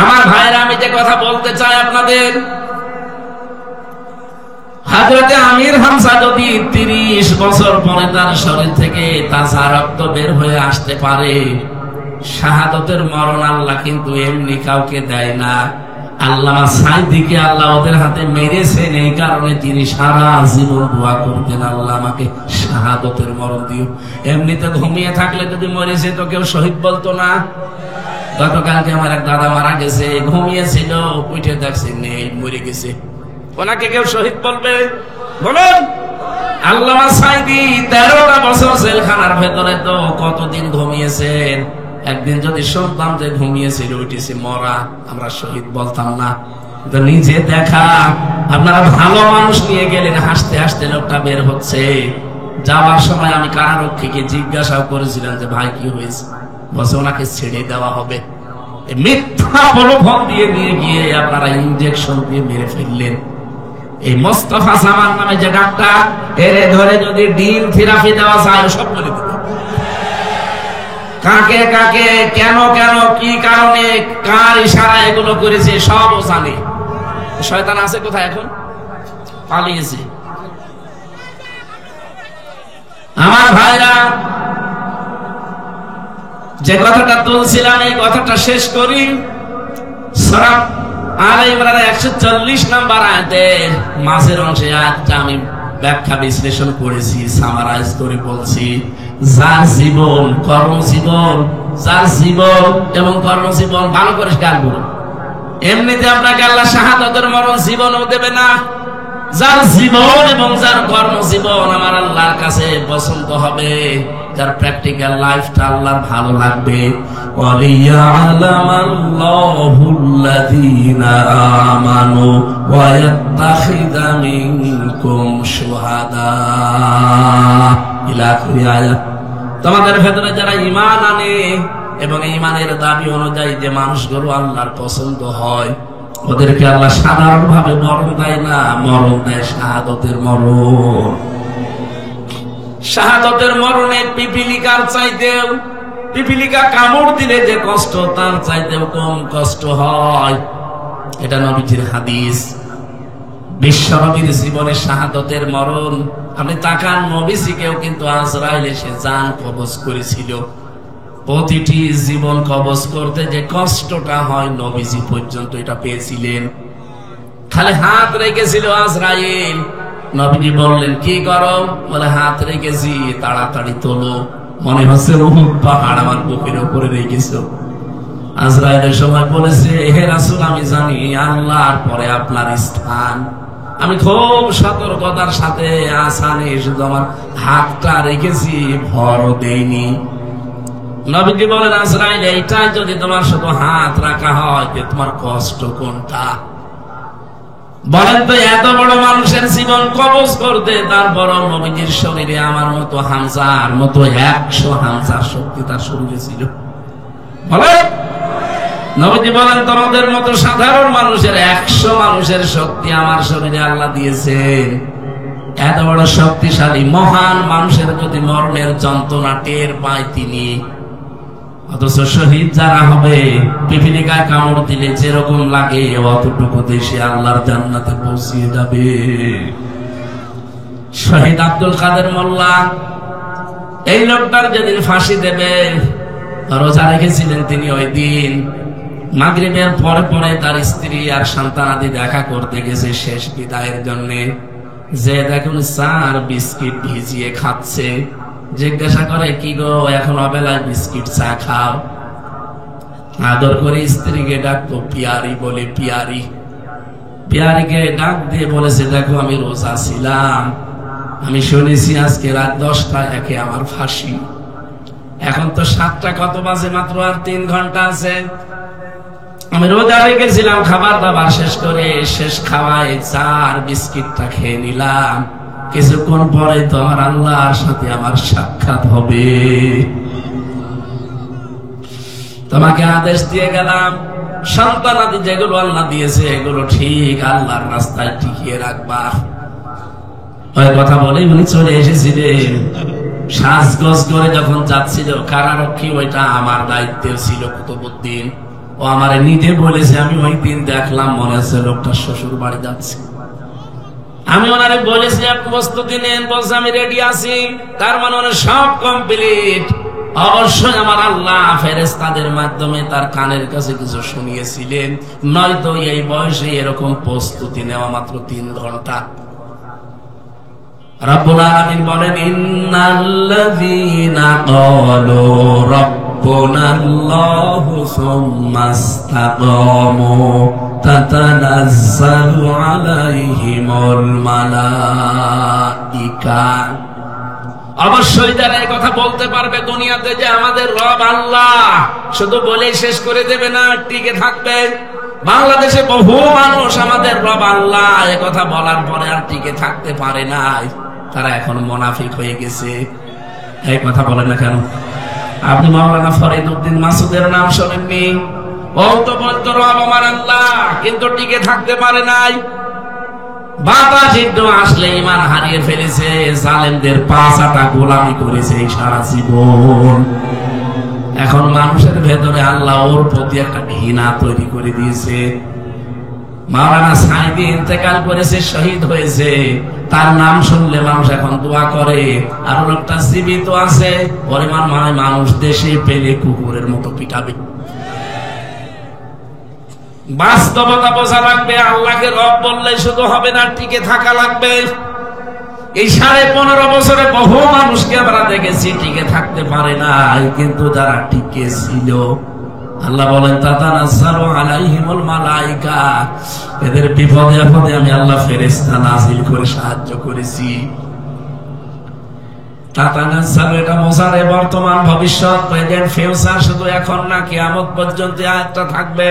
আমার ভাইরা, আমি যে কথা বলতে চাই আপনাদের, হযরতে আমির হামজা যদি 30 বছর পরে তার শরীর থেকে তাজা রক্ত বের হয়ে আসতে পারে, শাহাদতের মরণ আল্লাহ কিন্তু এমনি কাউকে দেয় না। আল্লামা সাঈদীকে আল্লাহ ওদের হাতে মেরেছেন, এই কারণে তিনি সারা জীবন দোয়া করতেন, আল্লাহ আমাকে শাহাদতের মরণ দিও। এমনিতে ঘুমিয়ে থাকলে যদি মরেছে তো কেউ শহীদ বলতো না। গতকালকে আমার এক দাদা মারা গেছে, ঘুমিয়েছিল, উঠে দেখছে নেই, মরে গেছে, ওনাকে কেউ শহীদ বলবে? বলুন। আল্লামা সাঈদী 13টা বছর জেলখানার ভেতরে, তো কতদিন ঘুমিয়েছেন? একদিন যদি শুনতাম যে ঘুমিয়েছিল, উঠেছে মরা, আমরা শহীদ বলতাম না। তো নিজে দেখা, আপনারা ভালো মানুষ নিয়ে গেলেন, হাসতে হাসতে লোকটা বের হচ্ছে। যাওয়ার সময় আমি কারারক্ষীকে জিজ্ঞাসাও করেছিলাম যে ভাই কি হয়েছে, বসে ওনাকে ছেড়ে দেওয়া হবে। মিথ্যা প্রলোভন দিয়ে নিয়ে গিয়ে আপনারা ইনজেকশন দিয়ে মেরে ফেললেন। এই মোস্তফা জামান নামে যে ডাক্তার, এরে ধরে যদি ডিম থেরাপি দেওয়া যায় সব বলে দেবে। কাকে কাকে কেন কেন কি কারণে কার ইশারা এগুলো করেছে সব জানে। শয়তান আছে কোথায়? এখন পালিয়েছে। আমার ভাইরা, যে কথাটা তুলছিলাম এই কথাটা শেষ করি। সূরা আলে ইমরানের 140 নম্বর আয়াতের মাঝের অংশে আয়াতটা আমি ব্যাখ্যা বিশ্লেষণ করেছি, সামারাইজ করে বলছি। যার জীবন কর্মজীবন, যার জীবন এবং কর্মজীবন ভালো করে খেয়াল করুন। এমনিতে আপনাকে আল্লাহ শাহাদাতের মরণ জীবনও দেবে না। যার জীবন এবং যার কর্মজীবন আমার আল্লাহর কাছে পছন্দ হবে, যার প্র্যাকটিক্যাল লাইফটা আল্লাহর ভালো লাগবে। ওয়ালিয়ালামাল্লাহুল্লাযীনা আমানু ওয়া ইয়াত্তাখিযা মিনকুম শুহাদা ইলা আখিরি আয়াত। তোমাদের ভেতরে যারা ঈমান আনে এবং ঈমানের দাবি অনুযায়ী যে মানুষগুলো আল্লাহর পছন্দ হয়, ওদেরকে আল্লাহ সাধারণ ভাবে মরণ দেয় না, মরণ দেয় শাহাদতের মরণ। শাহাদতের মরণে পিপিলিকার চাইতেও, পিপিলিকা কামড় দিলে যে কষ্ট তার চাইতেও কম কষ্ট হয়। এটা নবীজির হাদিস। বিশ্বনবীর জীবনে শাহাদতের মরণ, আপনি তাকান, নবীজিকেও কিন্তু আজরাইল এসে জান কবজ করেছিল। প্রতিটি জীবন কবজ করতে যে কষ্টটা হয় নবীজি পর্যন্ত এটা পেয়েছিলেন। খালি হাত রেখেছিল আজরাইল, নবীজি বললেন কি করো? বলে হাত রেখেছি, তাড়াতাড়ি তোলো, মনে হচ্ছে উহুদ পাহাড় আমার বুকের উপরে রেখেছো। আজরাইলের সময় বলেছে, হে রাসূল, আমি জানি আল্লাহর পরে আপনার স্থান, আমি খুব সতর্কতার সাথে আসানে শুধু আমার হাতটা রেখেছি, ভরও দেইনি। নবীজি বলেন, আজরাইল, এইটাই যদি তোমার শুধু হাত রাখা হয়, তোমার কষ্ট কোনটা? বলেন তো, এত বড় মানুষের জীবন কবজ করতে তারপর নবীজির শরীরে আমার মতো হামজার মতো 100 হামজার শক্তি তার শরীরে ছিল। বলেন, নবীজি বলেন, তোমাদের মতো সাধারণ মানুষের 100 মানুষের শক্তি আমার শরীরে আল্লাহ দিয়েছে। এত বড় শক্তিশালী মহান মানুষের যদি মরণের যন্ত্রণা টের পায় তিনি, অথচ শহীদ যারা হবে পিপিলিকায় কামড় দিলে যেরকম লাগে অতটুকু দেশে আল্লাহর জান্নাতে পৌঁছিয়ে যাবে। শহীদ আব্দুল কাদের মোল্লা, এই লোকটার যেদিন ফাঁসি দেবে রোজা রেখেছিলেন তিনি, ওই দিন মাগরিবের পরে পরে তার স্ত্রী আর সন্তানাদি দেখা করতে গেছে শেষ বিদায়ের জন্য। যে দেখুন 4 বিস্কিট ভিজিয়ে খাচ্ছে। জিজ্ঞাসা করে, কি গো, এখন অবেলায় বিস্কিট চা খাও? আদর করে স্ত্রীকে ডাকতো পিয়ারি বলে, পিয়ারি। পিয়ারিকে ডাক দিয়ে বলেছে, দেখো আমি রোজা ছিলাম, আমি শুনেছি আজকে রাত 10টা একে আমার ফাঁসি। এখন তো 7টা কত বাজে, মাত্র আর 3 ঘন্টা আছে। আমি রোজা রেখেছিলাম, খাবার দাবার শেষ করে শেষ খাওয়ায় 4 বিস্কিটটা খেয়ে নিলাম। কিছুক্ষণ পরে তো আমার আল্লাহর সাথে আমার সাক্ষাৎ হবে। তোমাকে আদেশ দিয়ে গেলাম, সন্তানাদি যেগুলো আল্লাহ দিয়েছে এগুলো ঠিক আল্লাহর রাস্তায় টিকিয়ে রাখবা। ওই কথা বলে উনি চলে এসেছিলেন। সাজগোজ করে যখন যাচ্ছিল কারারক্ষী, ওইটা আমার দায়িত্বে ছিল কুতুবউদ্দিন। ও আমারে নিজে বলেছে, আমি ওই দিন দেখলাম, মনে হচ্ছে লোকটা শ্বশুর বাড়ি যাচ্ছে। আমি ওনারে বলেছি প্রস্তুতি নেন, বলছে আমি রেডি আছি। তার মানে সব কমপ্লিট। অবশ্যই আমার আল্লাহ ফেরেশতাদের মাধ্যমে তার কানের কাছে কিছু শুনিয়েছিলেন, নয়তো এই বয়সে এরকম প্রস্তুতি নেওয়া মাত্র 3 ঘন্টা। রব্বুল আলামিন বলেন, ইন্নাল্লাযীনা ক্বালু রাব্বুনাল্লাহু সুম্মা ইসতাকামু তাতানাজ্জালু আলাইহিমুল মালাইকা। অবশ্যই যারা এই কথা বলতে পারবে দুনিয়াতে যে আমাদের রব আল্লাহ, শুধু বলেই শেষ করে দেবে না, টিকে থাকবে। বাংলাদেশে বহু মানুষ আমাদের রব আল্লাহ এ কথা বলার পরে আর টিকে থাকতে পারে নাই, তারা এখন মুনাফিক হয়ে গেছে। এই কথা বলেন না কেন? আপনি মাওলানা ফরিদ উদ্দিন মাসুদের নাম শোনেননি? ও তো বলতো রব আমার আল্লাহ, কিন্তু টিকে থাকতে পারে নাই। বাবা যুদ্ধ আসলে ঈমান হারিয়ে ফেলেছে, জালেমদের পাঁচাটা গোলামি করেছে সারা জীবন। এখন মানুষের ভেতরে আল্লাহ ওর প্রতি একটা ঘৃণা তৈরি করে দিয়েছে। মাওলানা সাঈদী ইন্তেকাল করেছে, শহীদ হয়েছে, তার নাম শুনলে মানুষ এখন দোয়া করে। আর লোকটা জীবিত আছে, পরিমাণ মানে মানুষ দেশে পেলে কুকুরের মতো পিটাবে। বাস্তবতা বোঝা লাগবে। আল্লাহকে রব বললে শুধু হবে না, টিকে থাকা লাগবে। এই 15.5 বছরে বহু মানুষকে আমরা দেখেছি টিকে থাকতে পারে নাই, কিন্তু যারা টিকে ছিল আল্লাহ বলেন তাতানাজ্জালু আলাইহিমুল মালাইকা, এদের বিপদে আপদে আমি আল্লাহ ফেরেশতা নাযিল করে সাহায্য করেছি। তাতানাজ্জালু এটা মোসারে বর্তমান ভবিষ্যৎ, প্রেজেন্ট ফিউচার, শুধু এখন না, কিয়ামত পর্যন্ত আয়াতটা থাকবে।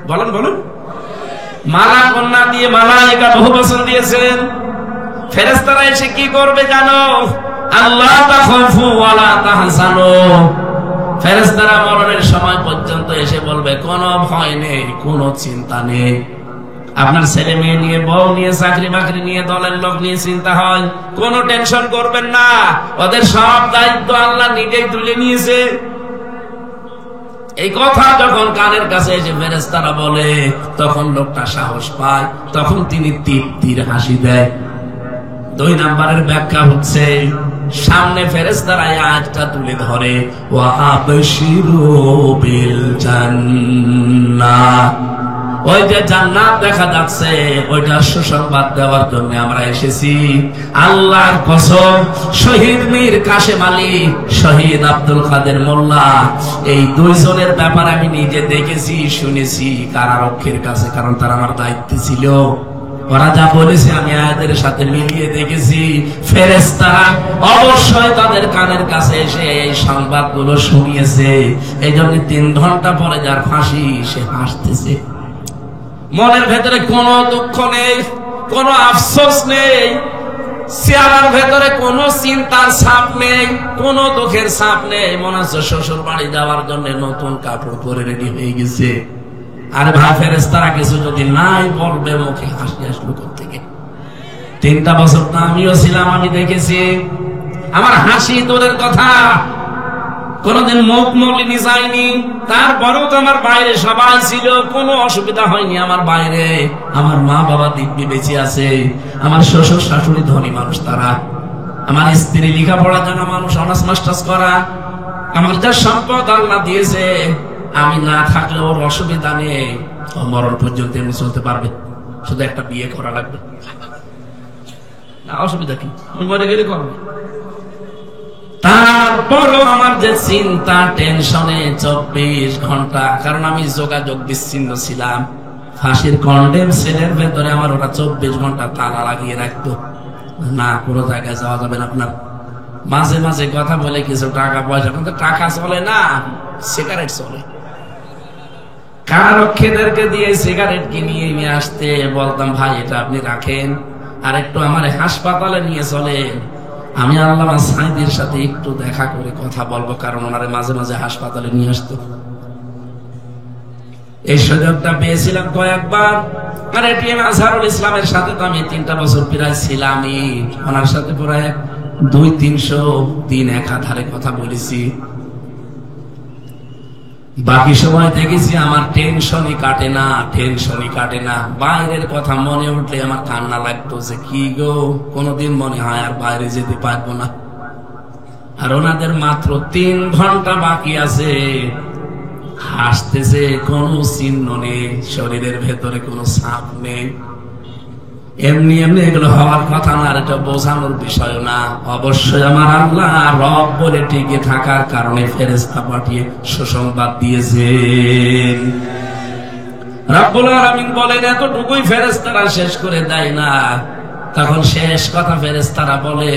বলেন বলেন। মালা কন্যা দিয়ে মালাইকা বহু বচন দিয়েছেন। ফেরেশতারা এসে কি করবে জানো? আল্লাহ তাখাফু ওয়ালা তাহজানু। ফেরেশতারা মরণের সময় পর্যন্ত এসে বলবে কোনো ভয় নেই, কোনো চিন্তা নেই। আপনার ছেলে মেয়ে নিয়ে, বউ নিয়ে, চাকরি বাকরি নিয়ে, দলের লোক নিয়ে চিন্তা হয়, কোনো টেনশন করবেন না, ওদের সব দায়িত্ব আল্লাহ নিজেই তুলে নিয়েছে। এই কথা যখন কানের কাছে এসে ফেরেশতারা বলে, তখন লোকটা সাহস পায়, তখন তিনি তৃপ্তির হাসি দেয়। 2 নম্বরের ব্যাখ্যা হচ্ছে, সামনে ফেরেশতারা আয়াতটা তুলে ধরে, ওয়া আবশিরু বিল জান্নাহ, ওই যে জান্নাত দেখা যাচ্ছে, ওইটার সুসংবাদ দেওয়ার জন্য আমরা এসেছি। আল্লাহর কসম, শহীদ মীর কাশেম আলী, শহীদ আব্দুল কাদের মোল্লা, এই 2 জনের ব্যাপারে আমি নিজে দেখেছি, শুনেছি কারারক্ষীর কাছে, কারণ তারা আমার দায়িত্বে ছিল। ওরা যা বলেছে আমি আয়াতের সাথে মিলিয়ে দেখেছি। ফেরেশতারা অবশ্যই তাদের কানের কাছে এসে এই সংবাদগুলো শুনিয়েছে। এই জন্য 3 ঘন্টা পরে যার ফাঁসি, সে হাসতেছে। মনের ভেতরে কোনো দুঃখ নেই, কোনো আফসোস নেই, চেহারার ভেতরে কোনো চিন্তার ছাপ নেই, কোনো দুঃখের ছাপ নেই। মনে হচ্ছে শ্বশুর বাড়ি যাওয়ার জন্য নতুন কাপড় পরে রেডি হয়ে গেছে। আরে ভাই, ফেরেশতারা কিছু যদি নাই বলবে, মুখে হাসি আসলো কোত্থেকে? 3টা বছর তো আমিও ছিলাম, আমি দেখেছি। আমার হাসি দূরের কথা, কোনদিন মুখ মলিনি যায়নি। তারপরেও তো আমার বাইরে সবাই ছিল, কোনো অসুবিধা হয়নি। আমার বাইরে আমার মা বাবা দিব্যি বেঁচে আছে, আমার শ্বশুর শাশুড়ি ধনী মানুষ, তারা, আমার স্ত্রী লেখাপড়ার জন্য মানুষ, অনার্স মাস্টার্স করা, আমার যা সম্পদ আল্লাহ দিয়েছে, আমি না থাকলে ওর অসুবিধা নেই, মরণ পর্যন্ত এমনি চলতে পারবে, শুধু একটা বিয়ে করা লাগবে। না, অসুবিধা কি? আমি মরে গেলে করবে। তারপরও আমার যে চিন্তা, টেনশনে 24 ঘন্টা, কারণ আমি যোগাযোগ বিচ্ছিন্ন ছিলাম। ফাঁসির কন্ডেম সেলের ভেতরে আমার ওটা 24 ঘন্টা তালা লাগিয়ে রাখতো, না কোনো জায়গায় যাওয়া যাবে না। আপনার মাঝে মাঝে কথা বলে কিছু টাকা পয়সা, কিন্তু টাকা চলে না, সিগারেট চলে। কারারক্ষীদেরকে দিয়ে সিগারেট কিনিয়ে নিয়ে আসতে বলতাম, ভাই এটা আপনি রাখেন, আর একটু আমার হাসপাতালে নিয়ে চলেন, আমি আল্লামা সাঈদীর সাথে একটু দেখা করে কথা বলবো, কারণ ওনারে মাঝে মাঝে হাসপাতালে নিয়ে আসতো। এই সুযোগটা পেয়েছিলাম কয়েকবার। আর এটিএম আজহারুল ইসলামের সাথে তো আমি 3টা বছর প্রায় ছিলামই, ওনার সাথে প্রায় 200-300 দিন একাধারে কথা বলেছি। বাকি সময় দেখেছি আমার টেনশনই কাটে না, টেনশনই কাটে না। বাইরের কথা মনে উঠলে আমার কান্না লাগতো, যে কি গো, কোনদিন মনে হয় আর বাইরে যেতে পারবো না। আর ওনাদের মাত্র 3 ঘন্টা বাকি আছে। হাসতেছে, কোনো চিহ্ন নেই, শরীরের ভেতরে কোনো ছাপ নেই। এমনি এমনি এগুলো হওয়ার কথা না, আর এটা বোঝানোর বিষয় না। অবশ্যই আমার আল্লাহ রব বলে টিকে থাকার কারণে ফেরেশতা পাঠিয়ে সুসংবাদ দিয়েছেন। রব্বুল আলামিন বলেন এতটুকুই ফেরেশতারা শেষ করে দেয় না, তখন শেষ কথা ফেরেশতারা বলে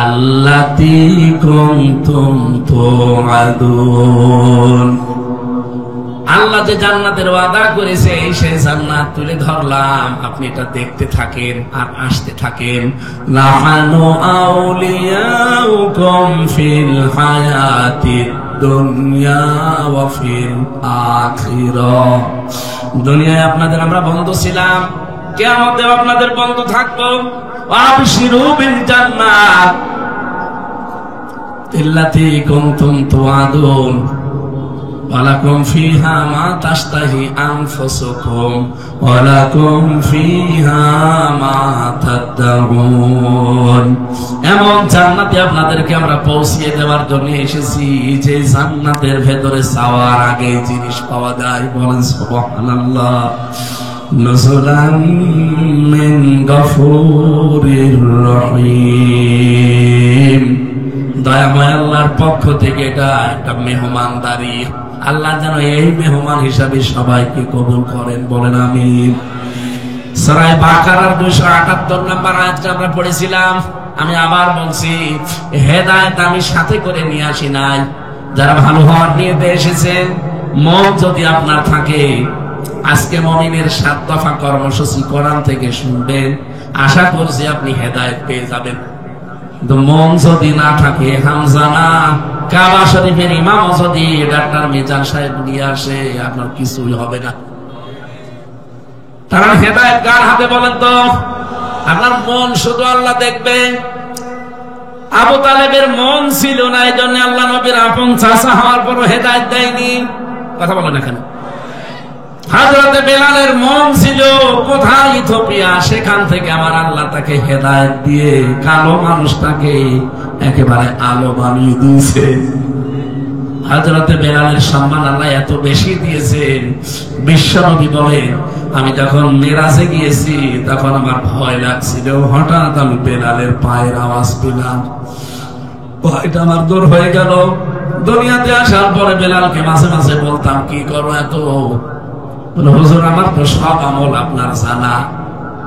আল্লাতী কুনতুম তুআদুন। আল্লাহ যে জান্নাতের ওয়াদা করেছে এই সেই জান্নাত তুলে ধরলাম, আপনি এটা দেখতে থাকেন আর আসতে থাকেন। লাহানু আউলিয়াউকুম ফিল হায়াতিদ দুনিয়া ওয়া ফিল আখিরাহ। দুনিয়ায় আপনাদের আমরা বন্ধু ছিলাম, কিয়ামতেও আপনাদের বন্ধু থাকবো। আবশিরু বিল জান্নাত আল্লাতী কুনতুম তুআদুন ওয়ালাকুম ফিহা মা তাশতাহি আনফুসুকুম ওয়ালাকুম ফিহা মা তাদউন। এমন জান্নাতে আপনাদেরকে আমরা পৌঁছিয়ে দেওয়ার জন্য এসেছি যে জান্নাতের ভেতরে যাওয়ার আগে জিনিস পাওয়া যায়। বলেন সুবহানাল্লাহ। নুজুলাম মিন গফুরির রহিম। দয়াময় আল্লাহর পক্ষ থেকে এটা একটা মেহমানদারি। আল্লাহ যেন এই মেহমান হিসাবে সবাইকে কবুল করেন। বলেন আমিন। সূরা বাকারার 278 নম্বর আয়াতটা আমরা পড়েছিলাম। আমি আবার বলছি, হেদায়েত আমি সাথে করে নিয়ে আসি নাই। যারা ভালো হওয়ার নিয়তে এসেছেন, মন যদি আপনার থাকে, আজকে মুমিনের 7 দফা কর্মসূচি কোরআন থেকে শুনবেন, আশা করছি আপনি হেদায়েত পেয়ে যাবেন। মন যদি না থাকে, হামজানা কাবা শরীফের ইমাম যদি ডাক্তার মিজান সাহেব নিয়ে আসে, আপনার কিছুই হবে না। তারা হেদায়েত কার হাতে বলেন তো? আপনার মন শুধু আল্লাহ দেখবে। আবু তালেবের মন ছিল না, এই জন্য আল্লাহ নবীর আপন চাচা হওয়ার পরও হেদায়েত দেয়নি। কথা বলেন এখানে। হযরত বেলালের মন ছিল কোথায়? ইথিওপিয়া। সেখান থেকে আমার আল্লাহ তাকে হেদায়েত দিয়ে কালো মানুষটাকে একেবারে আলো বানিয়ে দিয়েছে। হযরত বেলালের সম্মান আল্লাহ এত বেশি দিয়েছেন, বিশ্বনবী বলেন আমি যখন মেরাজে গিয়েছি তখন আমার ভয় লাগছিল। হঠাৎ আমি বেলালের পায়ের আওয়াজ পেলাম, ভয়টা আমার দূর হয়ে গেল। দুনিয়াতে আসার পরে বেলালকে মাঝে মাঝে বলতাম, কি করো এত? হুজুর আমার তো সব আমল আপনার জানা,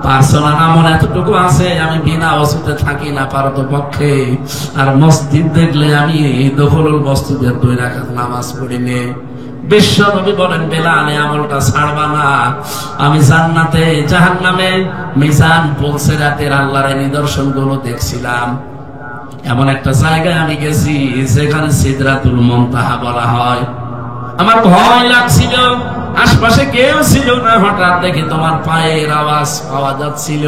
পার্সোনাল আমল এতটুকু আছে, আমি বিনা ওযুতে থাকি না পারতপক্ষে। আর মসজিদ দেখলে আমি দখলুল মসজিদের 2 রাকাত নামাজ পড়ি নে। বিশ্বনবী বলেন বেলাল এই আমলটা ছাড়বা না। আমি জান্নাতে জাহান্নামে মিজান পুলসিরাতের আল্লাহর নিদর্শনগুলো দেখছিলাম। এমন একটা জায়গায় আমি গেছি যেখানে সিদরাতুল মুনতাহা বলা হয়। আমার ভয় লাগছিল, আশপাশে কেউ ছিল না। হঠাৎ দেখি তোমার পায়ের আওয়াজ পাওয়া যাচ্ছিল।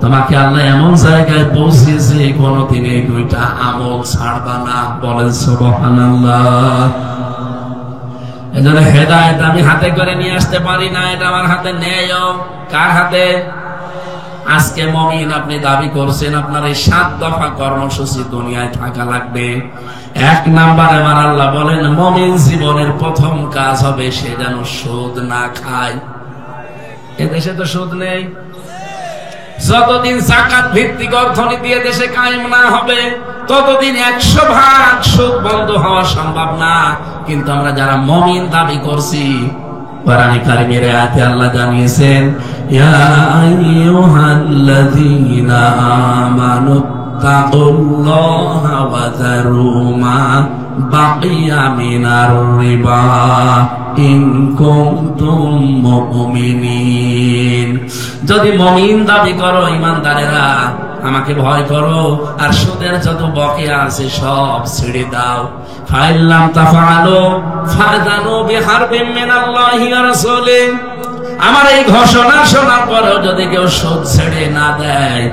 তোমাকে আল্লাহ এমন জায়গায় পৌঁছেছে, কোনদিন এই 2টা আমল ছাড়বা না। বলেন সুবহানাল্লাহ। এজন্য হেদায়েত আমি হাতে করে নিয়ে আসতে পারি না, এটা আমার হাতে নেই। কার হাতে? আজকে মুমিন আপনি দাবি করছেন আপনার এই 7 দফা কর্মসূচি দুনিয়ায় থাকা লাগবে। 1 নম্বরে আমার আল্লাহ বলেন মুমিন জীবনের প্রথম কাজ হবে সে যেন সুদ না খায়। এদেশে তো সুদ নেই। যতদিন যাকাত ভিত্তিক অর্থনীতি দেশে কায়েম না হবে ততদিন 100% সুদ বন্ধ হওয়া সম্ভব না। কিন্তু আমরা যারা মুমিন দাবি করছি, কোরআনে কারিমের আয়াতে আল্লাহ জানিয়েছেন ইয়া আইয়ুহাল্লাযীনা আমানু তাকুল্লাহা ওয়া যারু মা বাকিয়া মিনার রিবা ইন কুনতুম মুমিনিন। যদি মুমিন দাবি করো, ঈমানদারেরা আমাকে ভয় করো, আর সুদের যত বকেয়া আছে সব ছেড়ে দাও। ফাইল্লাম তাফআলু ফাযানু বিহারবিন মিনাল্লাহি ওয়া রাসূলিহি। আমার এই ঘোষণা শোনার পরেও যদি কেউ সুদ ছেড়ে না দেয়,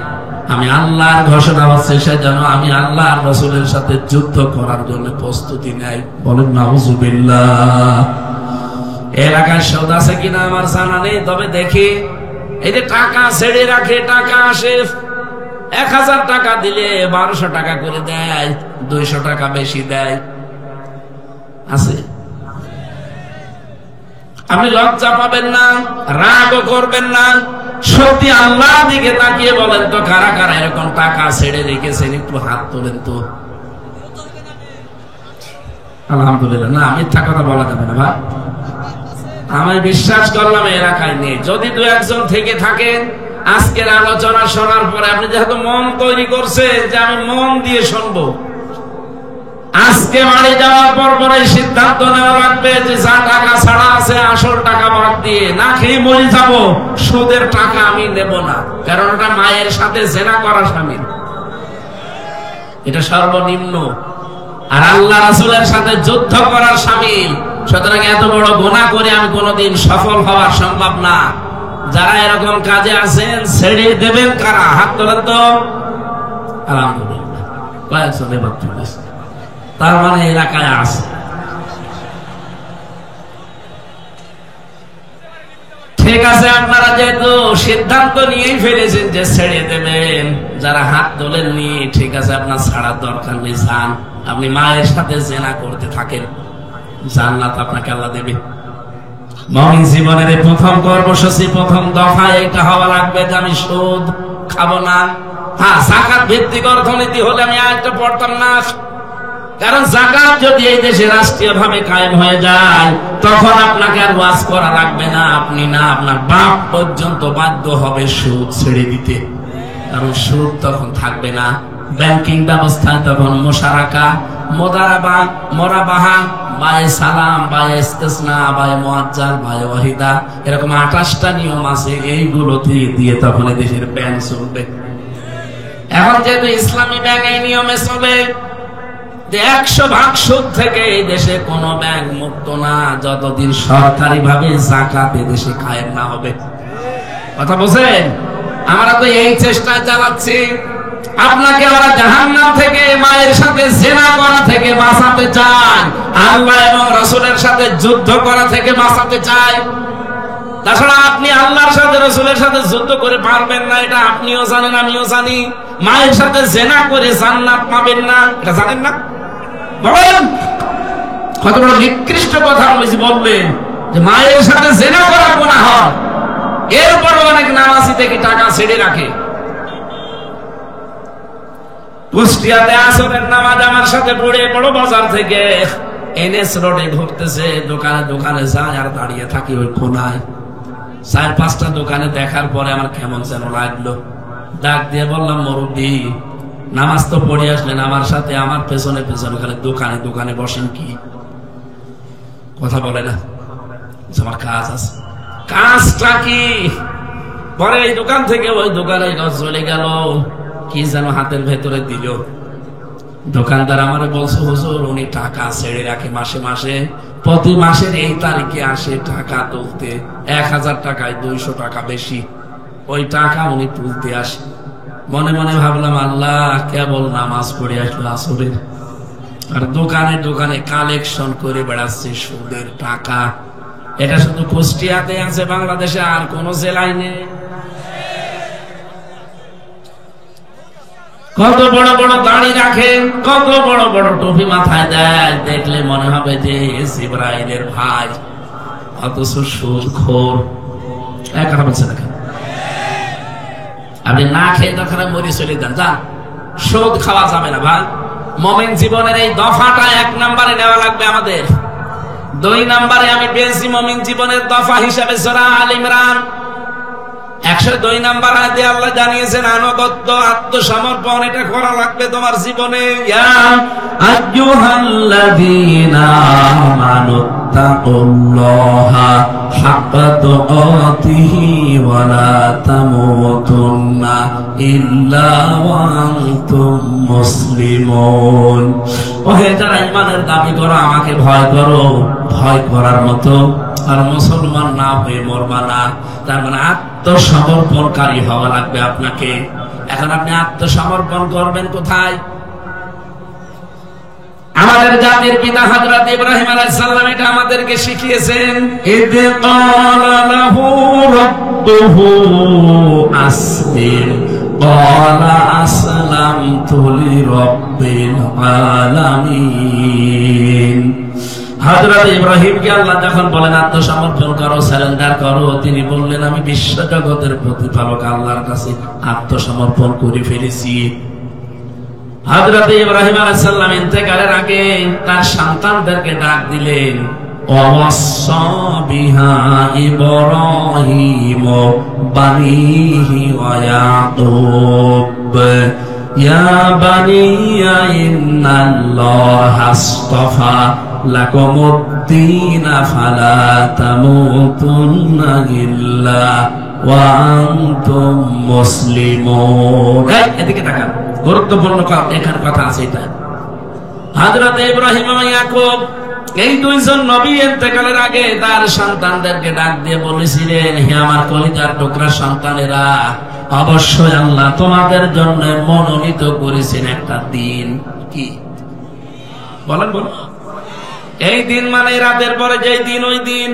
আমি আল্লাহর ঘোষণা হচ্ছে সে যেন আমি আল্লাহর রাসূলের সাথে যুদ্ধ করার জন্য প্রস্তুতি নেয়। বলেন নাউযুবিল্লাহ। এলাকায় সুদ আছে কিনা আমার জানা নেই, তবে দেখি এই যে টাকা ছেড়ে রাখে, টাকা আসে, 1000 টাকা দিলে 1200 টাকা করে দেয়, 200 টাকা বেশি দেয়। আছে? আপনি লজ্জা পাবেন না, রাগও করবেন না। সত্যি আল্লাহ দিকে তাকিয়ে বলেন তো, কারা কারা এরকম টাকা ছেড়ে রেখেছেন? একটু হাত তোলেন তো। আলহামদুলিল্লাহ। না, মিথ্যা কথা বলা যাবে না ভাই। আমি বিশ্বাস করলাম এলাকায় নেই। যদি 2-1 থেকে থাকেন, আজকের আলোচনা শোনার পরে আপনি যেহেতু মন তৈরি করছেন যে আমি মন দিয়ে শুনবো, আজকে বাড়ি যাওয়ার পর পরে সিদ্ধান্ত নেওয়া লাগবে যে যা টাকা ছাড়া আছে আসল টাকা বাদ দিয়ে না খেয়ে মরে যাব, সুদের টাকা আমি নেব না, কারণ ওটা মায়ের সাথে জেনা করা শামিল, এটা সর্বনিম্ন, আর আল্লাহ রাসূলের সাথে যুদ্ধ করার শামিল। সুতরাং এত বড় গুনাহ করে আমি কোনোদিন সফল হওয়া সম্ভব না। যারা এরকম কাজে আছেন ছেড়ে দেবেন কারা? হাত তোলেন তো। আলহামদুলিল্লাহ, কয়েকজন এবার তুলেছে, তার মানে এলাকায় আছে। ঠিক আছে, আপনারা যেহেতু সিদ্ধান্ত নিয়েই ফেলেছেন যে ছেড়ে দেবেন, যারা হাত তোলেননি ঠিক আছে, আপনার ছাড়ার দরকার নেই, যান। আপনি মায়ের সাথে জেনা করতে থাকেন, জান্নাত আপনাকে আল্লাহ দেবে। মুমিন জীবনের প্রথম কর্মসূচি, প্রথম দফায় এটা হওয়া লাগবে যে আমি সুদ খাবো না। হ্যাঁ, যাকাত ভিত্তিক অর্থনীতি হলে আমি আরেকটা পড়তাম না, কারণ যাকাত যদি এই দেশে রাষ্ট্রীয় ভাবে কায়েম হয়ে যায় তখন আপনাকে আর ওয়াজ করা লাগবে না, আপনি না আপনার বাপ পর্যন্ত বাধ্য হবে সুদ ছেড়ে দিতে, কারণ সুদ তখন থাকবে না। ব্যাংকিং ব্যবস্থায় তখন মুশারাকা, মুদারাবা, মুরাবাহা, বায়ে সালাম, বায়ে ইস্তিসনা, বায়ে মুআজ্জাল, বায়ে ওয়াহিদা, এরকম 28টা নিয়ম আছে। এইগুলো দিয়ে তখন দেশের ব্যাংক চলবে। এখন যেহেতু ইসলামী ব্যাংক এই নিয়মে চলে, 100% সুদ থেকে এই দেশে কোন ব্যাংক মুক্ত না যতদিন সরকারি ভাবে যাকাত দেশে কায়েম না হবে। কথা বুঝেন? আমরা তো এই চেষ্টা চালাচ্ছি। আপনাকে ওরা জাহান্নাম থেকে, মায়ের সাথে জেনা করা থেকে বাঁচাতে চায়, আল্লাহ এবং রাসূলের সাথে যুদ্ধ করা থেকে বাঁচাতে চায়। তাছাড়া আপনি আল্লাহর সাথে রাসূলের সাথে যুদ্ধ করে পারবেন না, এটা আপনিও জানেন, আমিও জানি। মায়ের সাথে জেনা করে জান্নাত পাবেন না, এটা জানেন না? বলেন, কত বড় নিকৃষ্ট কথা বলবেন যে মায়ের সাথে জেনা করা গুনাহ হয়। এরপর অনেক নামাজি থেকে টাকা ছেড়ে রাখে। কুষ্টিয়াতে আসরের নামাজ আমার সাথে পড়ে বড় বাজার থেকে এনএস রোডে ঢুকতেছে, দোকানে দোকানে যায় আর দাঁড়িয়ে থাকি ওই কোনায়। 4-5টা দোকানে দেখার পরে আমার কেমন যেন লাগলো, ডাক দিয়ে বললাম, মুরব্বি, নামাজ তো পড়ে আসলেন, আমার সাথে আমার পেছনে পেছনে খালি দোকানে দোকানে বসেন কি? কথা বলে না, আমার কাজ আছে। কাজটা কি? পরে এই দোকান থেকে ওই দোকানে চলে গেল, কি যেন হাতের ভেতরে দিল। দোকানদার আমারে বলছে, হুজুর উনি টাকা ছেড়ে রাখে মাসে মাসে, প্রতি মাসের এই তারিখে আসে টাকা তুলতে, 1000 টাকায় 200 টাকা বেশি, ওই টাকা উনি তুলতে আসে। মনে মনে ভাবলাম, আল্লাহ, কেবল নামাজ পড়ে আসলো আসরের, আর দোকানে দোকানে কালেকশন করে বেড়াচ্ছে সুদের টাকা। এটা শুধু কুষ্টিয়াতে আছে, বাংলাদেশে আর কোন জেলায় নেই। কত বড় বড় দাড়ি রাখে, কত বড় বড় টুপি মাথায় দেয়, দেখলে মনে হবে যে জিবরাইলের ভাই, অথচ সুদখোর। এক কথা বলছে দেখেন, আপনি না খেয়ে তখন মরি চলে যান, যান, সুদ খাওয়া যাবে না ভাই। মুমিন জীবনের এই দফাটা 1 নম্বরে নেওয়া লাগবে আমাদের। 2 নম্বরে আমি পেয়েছি মুমিন জীবনের দফা হিসাবে সূরা আল ইমরান 102 নম্বর আয়াতে আল্লাহ জানিয়েছেন, আনুগত্য, আত্মসমর্পণ, এটা করা লাগবে তোমার জীবনে। ইয়া আইয়ুহাল্লাযীনা আমানুত্তাকুল্লাহা হাক্কা তুকাতিহি ওয়া লা তামুতুন্না ইল্লা ওয়া আনতুম মুসলিমুন। ওহে যারা ঈমানের দাবি করো, আমাকে ভয় করো, ভয় করার মতো আর মুসলমান না হয়ে মরবা না। তার মানে আত্মসমর্পণকারী হওয়া লাগবে আপনাকে। এখন আপনি আত্মসমর্পণ করবেন কোথায়? আমাদের জাতির পিতা হযরত ইব্রাহিম আলাইহিস সালাম এটা আমাদেরকে শিখিয়েছেন। ইদ ক্বালা লাহু রাব্বুহু আসলিম ক্বালা আসলামতু লিরাব্বিল আলামিন। হযরত ইব্রাহিমকে আল্লাহ যখন বলেন আত্মসমর্পণ করো, সারেন্ডার করো, তিনি বললেন আমি বিশ্ব জগতের প্রতিপালক আল্লাহর কাছে আত্মসমর্পণ করে ফেলেছি। হযরত ইব্রাহিম আলাইহিস সালাম ইন্তেকালের আগে তার সন্তানদেরকে ডাক দিলেন, ওয়াসাা বিহা ইব্রাহিম বানিহি ওয়া ইয়াকুব ইয়া বানিয়া ইন্নাল্লাহা আসতাফা লাকুমুদ-দীন ফালা তামুতুন্না ইল্লা ওয়া আনতুম মুসলিমুন। এদিকে তাকান, গুরুত্বপূর্ণ এখানে কথা আছে। এটা হযরত ইব্রাহিম এবং ইয়াকুব এই দুইজন নবী ইন্তেকালের আগে তার সন্তানদেরকে ডাক দিয়ে বলেছিলেন, হে আমার কলিজার টুকরা সন্তানেরা, অবশ্যই আল্লাহ তোমাদের জন্য মনোনীত করেছেন একটা দিন। কি বলেন? বলেন। এই দিন মানে রাতের পরে যে দিন, ওই দিন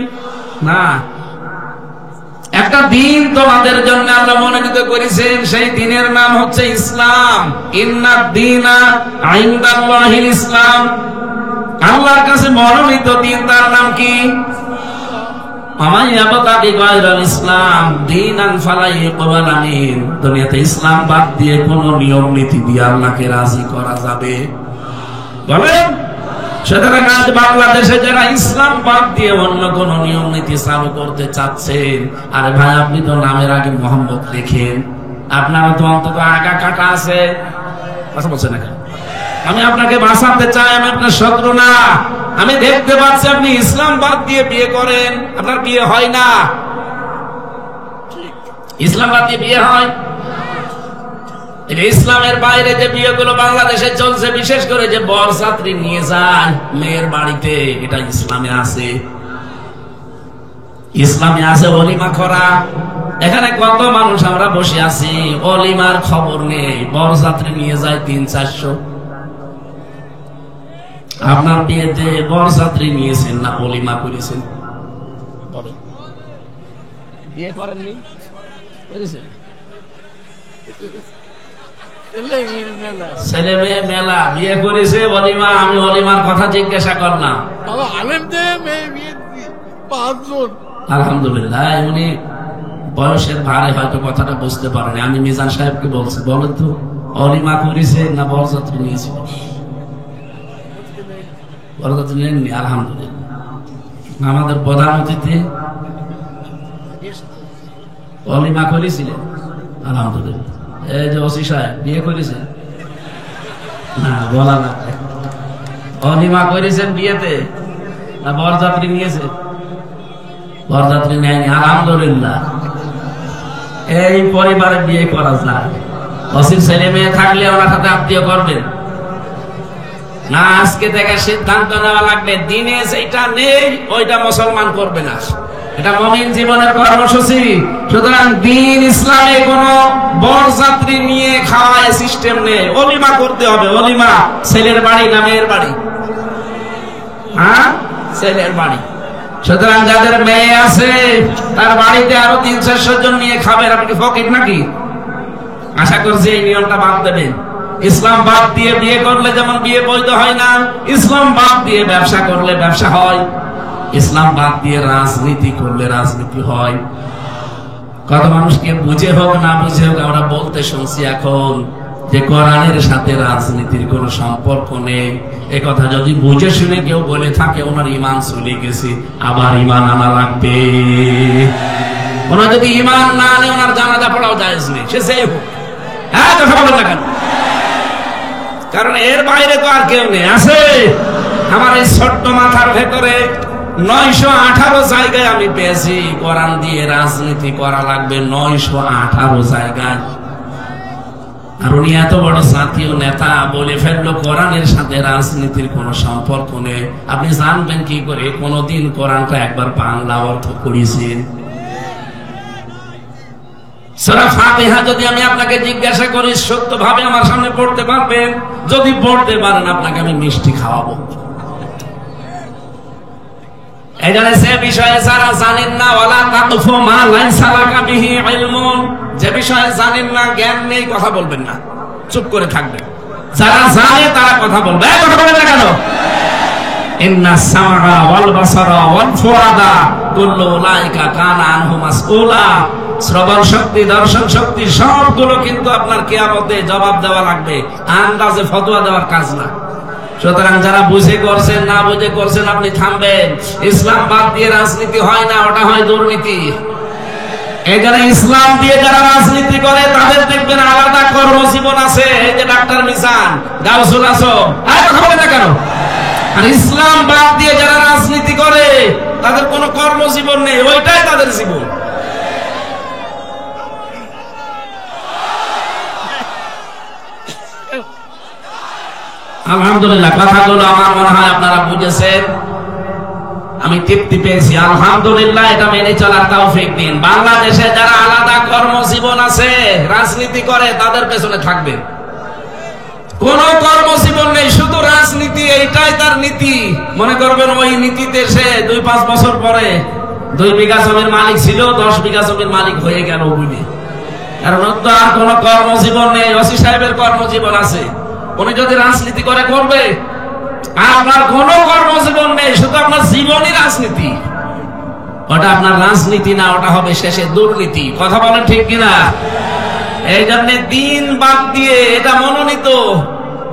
না, একটা দিন তোমাদের জন্য আল্লাহ মনোনীত করেছেন। সেই দিনের নাম হচ্ছে ইসলাম। ইন্নাদ-দীনা ইনদাল্লাহিল ইসলাম। আল্লাহর কাছে মনোনীত দিন, তার নাম কি? আমান ইয়াবতাগি গায়রাল ইসলাম দীনান ফালা ইউকবাল মিন। দুনিয়াতে ইসলাম বাদ দিয়ে কোন নিয়ম নীতি দিয়ে আল্লাহকে রাজি করা যাবে? বলেন। সুতরাং আজ বাংলাদেশে যারা ইসলাম বাদ দিয়ে অন্য কোন নিয়ম নীতি চালু করতে চাচ্ছেন, আরে ভাই আপনি তো নামের আগে মোহাম্মদ লেখেন, আপনারও তো অন্তত আগা কাটা আছে। কথা বলছেন না? আমি আপনাকে বাঁচাতে চাই, আমি আপনার শত্রু না। আমি দেখতে পাচ্ছি আপনি ইসলাম বাদ দিয়ে বিয়ে করেন, আপনার বিয়ে হয় না। ইসলাম বাদ দিয়ে বিয়ে হয়। ইসলামের বাইরে যে বিয়েগুলো বাংলাদেশে চলছে, বিশেষ করে যে বরযাত্রী নিয়ে যায় মেয়ের বাড়িতে, এটা ইসলামে আছে। ইসলামে আছে অলিমা করা। এখানে কত মানুষ আমরা বসে আছি, অলিমার খবর নেই। বরযাত্রী নিয়ে যায় ৩-৪০০। আপনার বিয়েতে বরযাত্রী নিয়েছেন না অলিমা করেছেন? বিয়ে করেননি? ছেলে মেয়ে মেলা, বিয়ে করেছে অলিমা। আমি অলিমার কথা জিজ্ঞাসা করলাম। আলহামদুলিল্লাহ, উনি বয়সের ভারে হয়তো কথাটা বুঝতে পারেন। আমি মিজান সাহেবকে বলছি, বলেন তো অলিমা করেছে না বরযাত্রী নিয়েছিল? বরযাত্রী নেননি? আলহামদুলিল্লাহ। আমাদের প্রধান অতিথি অলিমা করেছিলেন? আলহামদুলিল্লাহ। এই যে ওসি সাহেব বিয়ে করেছেন না? বলা না। অলিমা করেছেন বিয়েতে না বরযাত্রী নিয়েছে? বরযাত্রী নেয়নি। আলহামদুলিল্লাহ। এই পরিবারে বিয়ে করা যায়। ওসির ছেলে মেয়ে থাকলে ওনার সাথে আত্মীয় করবেন না। আজকে থেকে সিদ্ধান্ত নেওয়া লাগবে, দিনে যেটা নেই ওইটা মুসলমান করবে না। এটা মুমিন জীবনের কর্মসূচি। সুতরাং দিন ইসলামে কোন বরযাত্রী নিয়ে খাওয়ায় সিস্টেম নেই। অলিমা করতে হবে। অলিমা ছেলের বাড়ি না মেয়ের বাড়ি? হ্যাঁ, ছেলের বাড়ি। সুতরাং যাদের মেয়ে আছে তার বাড়িতে আরো ৩-৪০০ জন নিয়ে খাবেন। আপনি ফকির নাকি? আশা করছি এই নিয়মটা বাদ দেবেন। ইসলাম বাদ দিয়ে বিয়ে করলে যেমন বিয়ে বৈধ হয় না, ইসলাম বাদ দিয়ে ব্যবসা করলে ব্যবসা হয়। ইসলাম বাদ দিয়ে রাজনীতি করলে রাজনীতি হয়। কত মানুষকে বুঝে হোক না বুঝে হোক আমরা বলতে শুনছি এখন যে কোরআনের সাথে রাজনীতির কোন সম্পর্ক নেই। এ কথা যদি বুঝে শুনে কেউ বলে থাকে ওনার ঈমান চলে গেছে, আবার ঈমান আনা লাগবে। ওনার যদি ঈমান না আনে ওনার জানাজা পড়াও জায়েজ নেই, সে সেই হোক। হ্যাঁ, কথা বলেন না কেন? কারণ এর বাইরে তো আর কেউ নেই। আছে আমার এই ছোট্ট মাথার ভেতরে 918 জায়গায় আমি পেয়েছি কোরআন দিয়ে রাজনীতি করা লাগবে। 918 জায়গায়। আর উনি এত বড় জাতীয় নেতা বলে ফেললো কোরআনের সাথে রাজনীতির কোন সম্পর্ক নেই। আপনি জানবেন কি করে? কোনদিন কোরআনটা একবার বাংলা অর্থ করেছেন? সূরা ফাতিহা যদি আমি আপনাকে জিজ্ঞাসা করি সত্যভাবে আমার সামনে পড়তে পারবেন? যদি পড়তে পারেন আপনাকে আমি মিষ্টি খাওয়াবো। এই জন্য সে বিষয়ে যারা জানেন না, ওয়ালা তাকফু মা লাইসা লাকা বিহি ইলমুন, যে বিষয়ে জানেন না, জ্ঞান নেই, কথা বলবেন না, চুপ করে থাকবেন। যারা জানে তারা কথা বলবে। কথা বলেন না কেন? ইন্না সামআ ওয়াল বাসারা ওয়াল ফুআদা কুল্লু উলাইকা কানা আনহু মাসউলা। শ্রবণ শক্তি, দর্শন শক্তি সবগুলো কিন্তু আপনার কিয়ামতে জবাব দেওয়া লাগবে, আন্দাজে ফতোয়া দেওয়ার কাজ না। সুতরাং যারা বুঝে করছেন, না বুঝে করছেন, আপনি থামবেন। ইসলাম বাদ দিয়ে রাজনীতি হয় না, ওটা হয় দুর্নীতি। এই জন্য ইসলাম দিয়ে যারা রাজনীতি করে তাদের দেখবেন আলাদা কর্মজীবন আছে। এই যে ডাক্তার মিজান, গাউসুল আজম, কথা বলে না কেন? আর ইসলাম বাদ দিয়ে যারা রাজনীতি করে তাদের কোনো কর্মজীবন নেই, ওইটাই তাদের জীবন। আলহামদুলিল্লাহ, কথাগুলো আমার মনে হয় আপনারা বুঝেছেন, আমি তৃপ্তি পেয়েছি। আলহামদুলিল্লাহ, এটা মেনে চলার তৌফিক দিন। বাংলাদেশে যারা আলাদা কর্মজীবন আছে, রাজনীতি করে, তাদের পেছনে থাকবে। কোন কর্মজীবন নেই, শুধু রাজনীতি, এইটাই তার নীতি। মনে করবেন ওই নীতিতে সে 2-5 বছর পরে 2 বিঘা জমির মালিক ছিল, 10 বিঘা জমির মালিক হয়ে গেল বুঝি। কারণ তো আর কোন কর্মজীবন নেই। ওসি সাহেবের কর্মজীবন আছে, উনি যদি রাজনীতি করে করবে। আর আপনার কোন কর্মজীবন নেই, শুধু আপনার জীবনই রাজনীতি। ওটা আপনার রাজনীতি না, ওটা হবে শেষে দুর্নীতি। কথা বলেন ঠিক কিনা? এই জন্য দিন বাদ দিয়ে, এটা মনোনীত,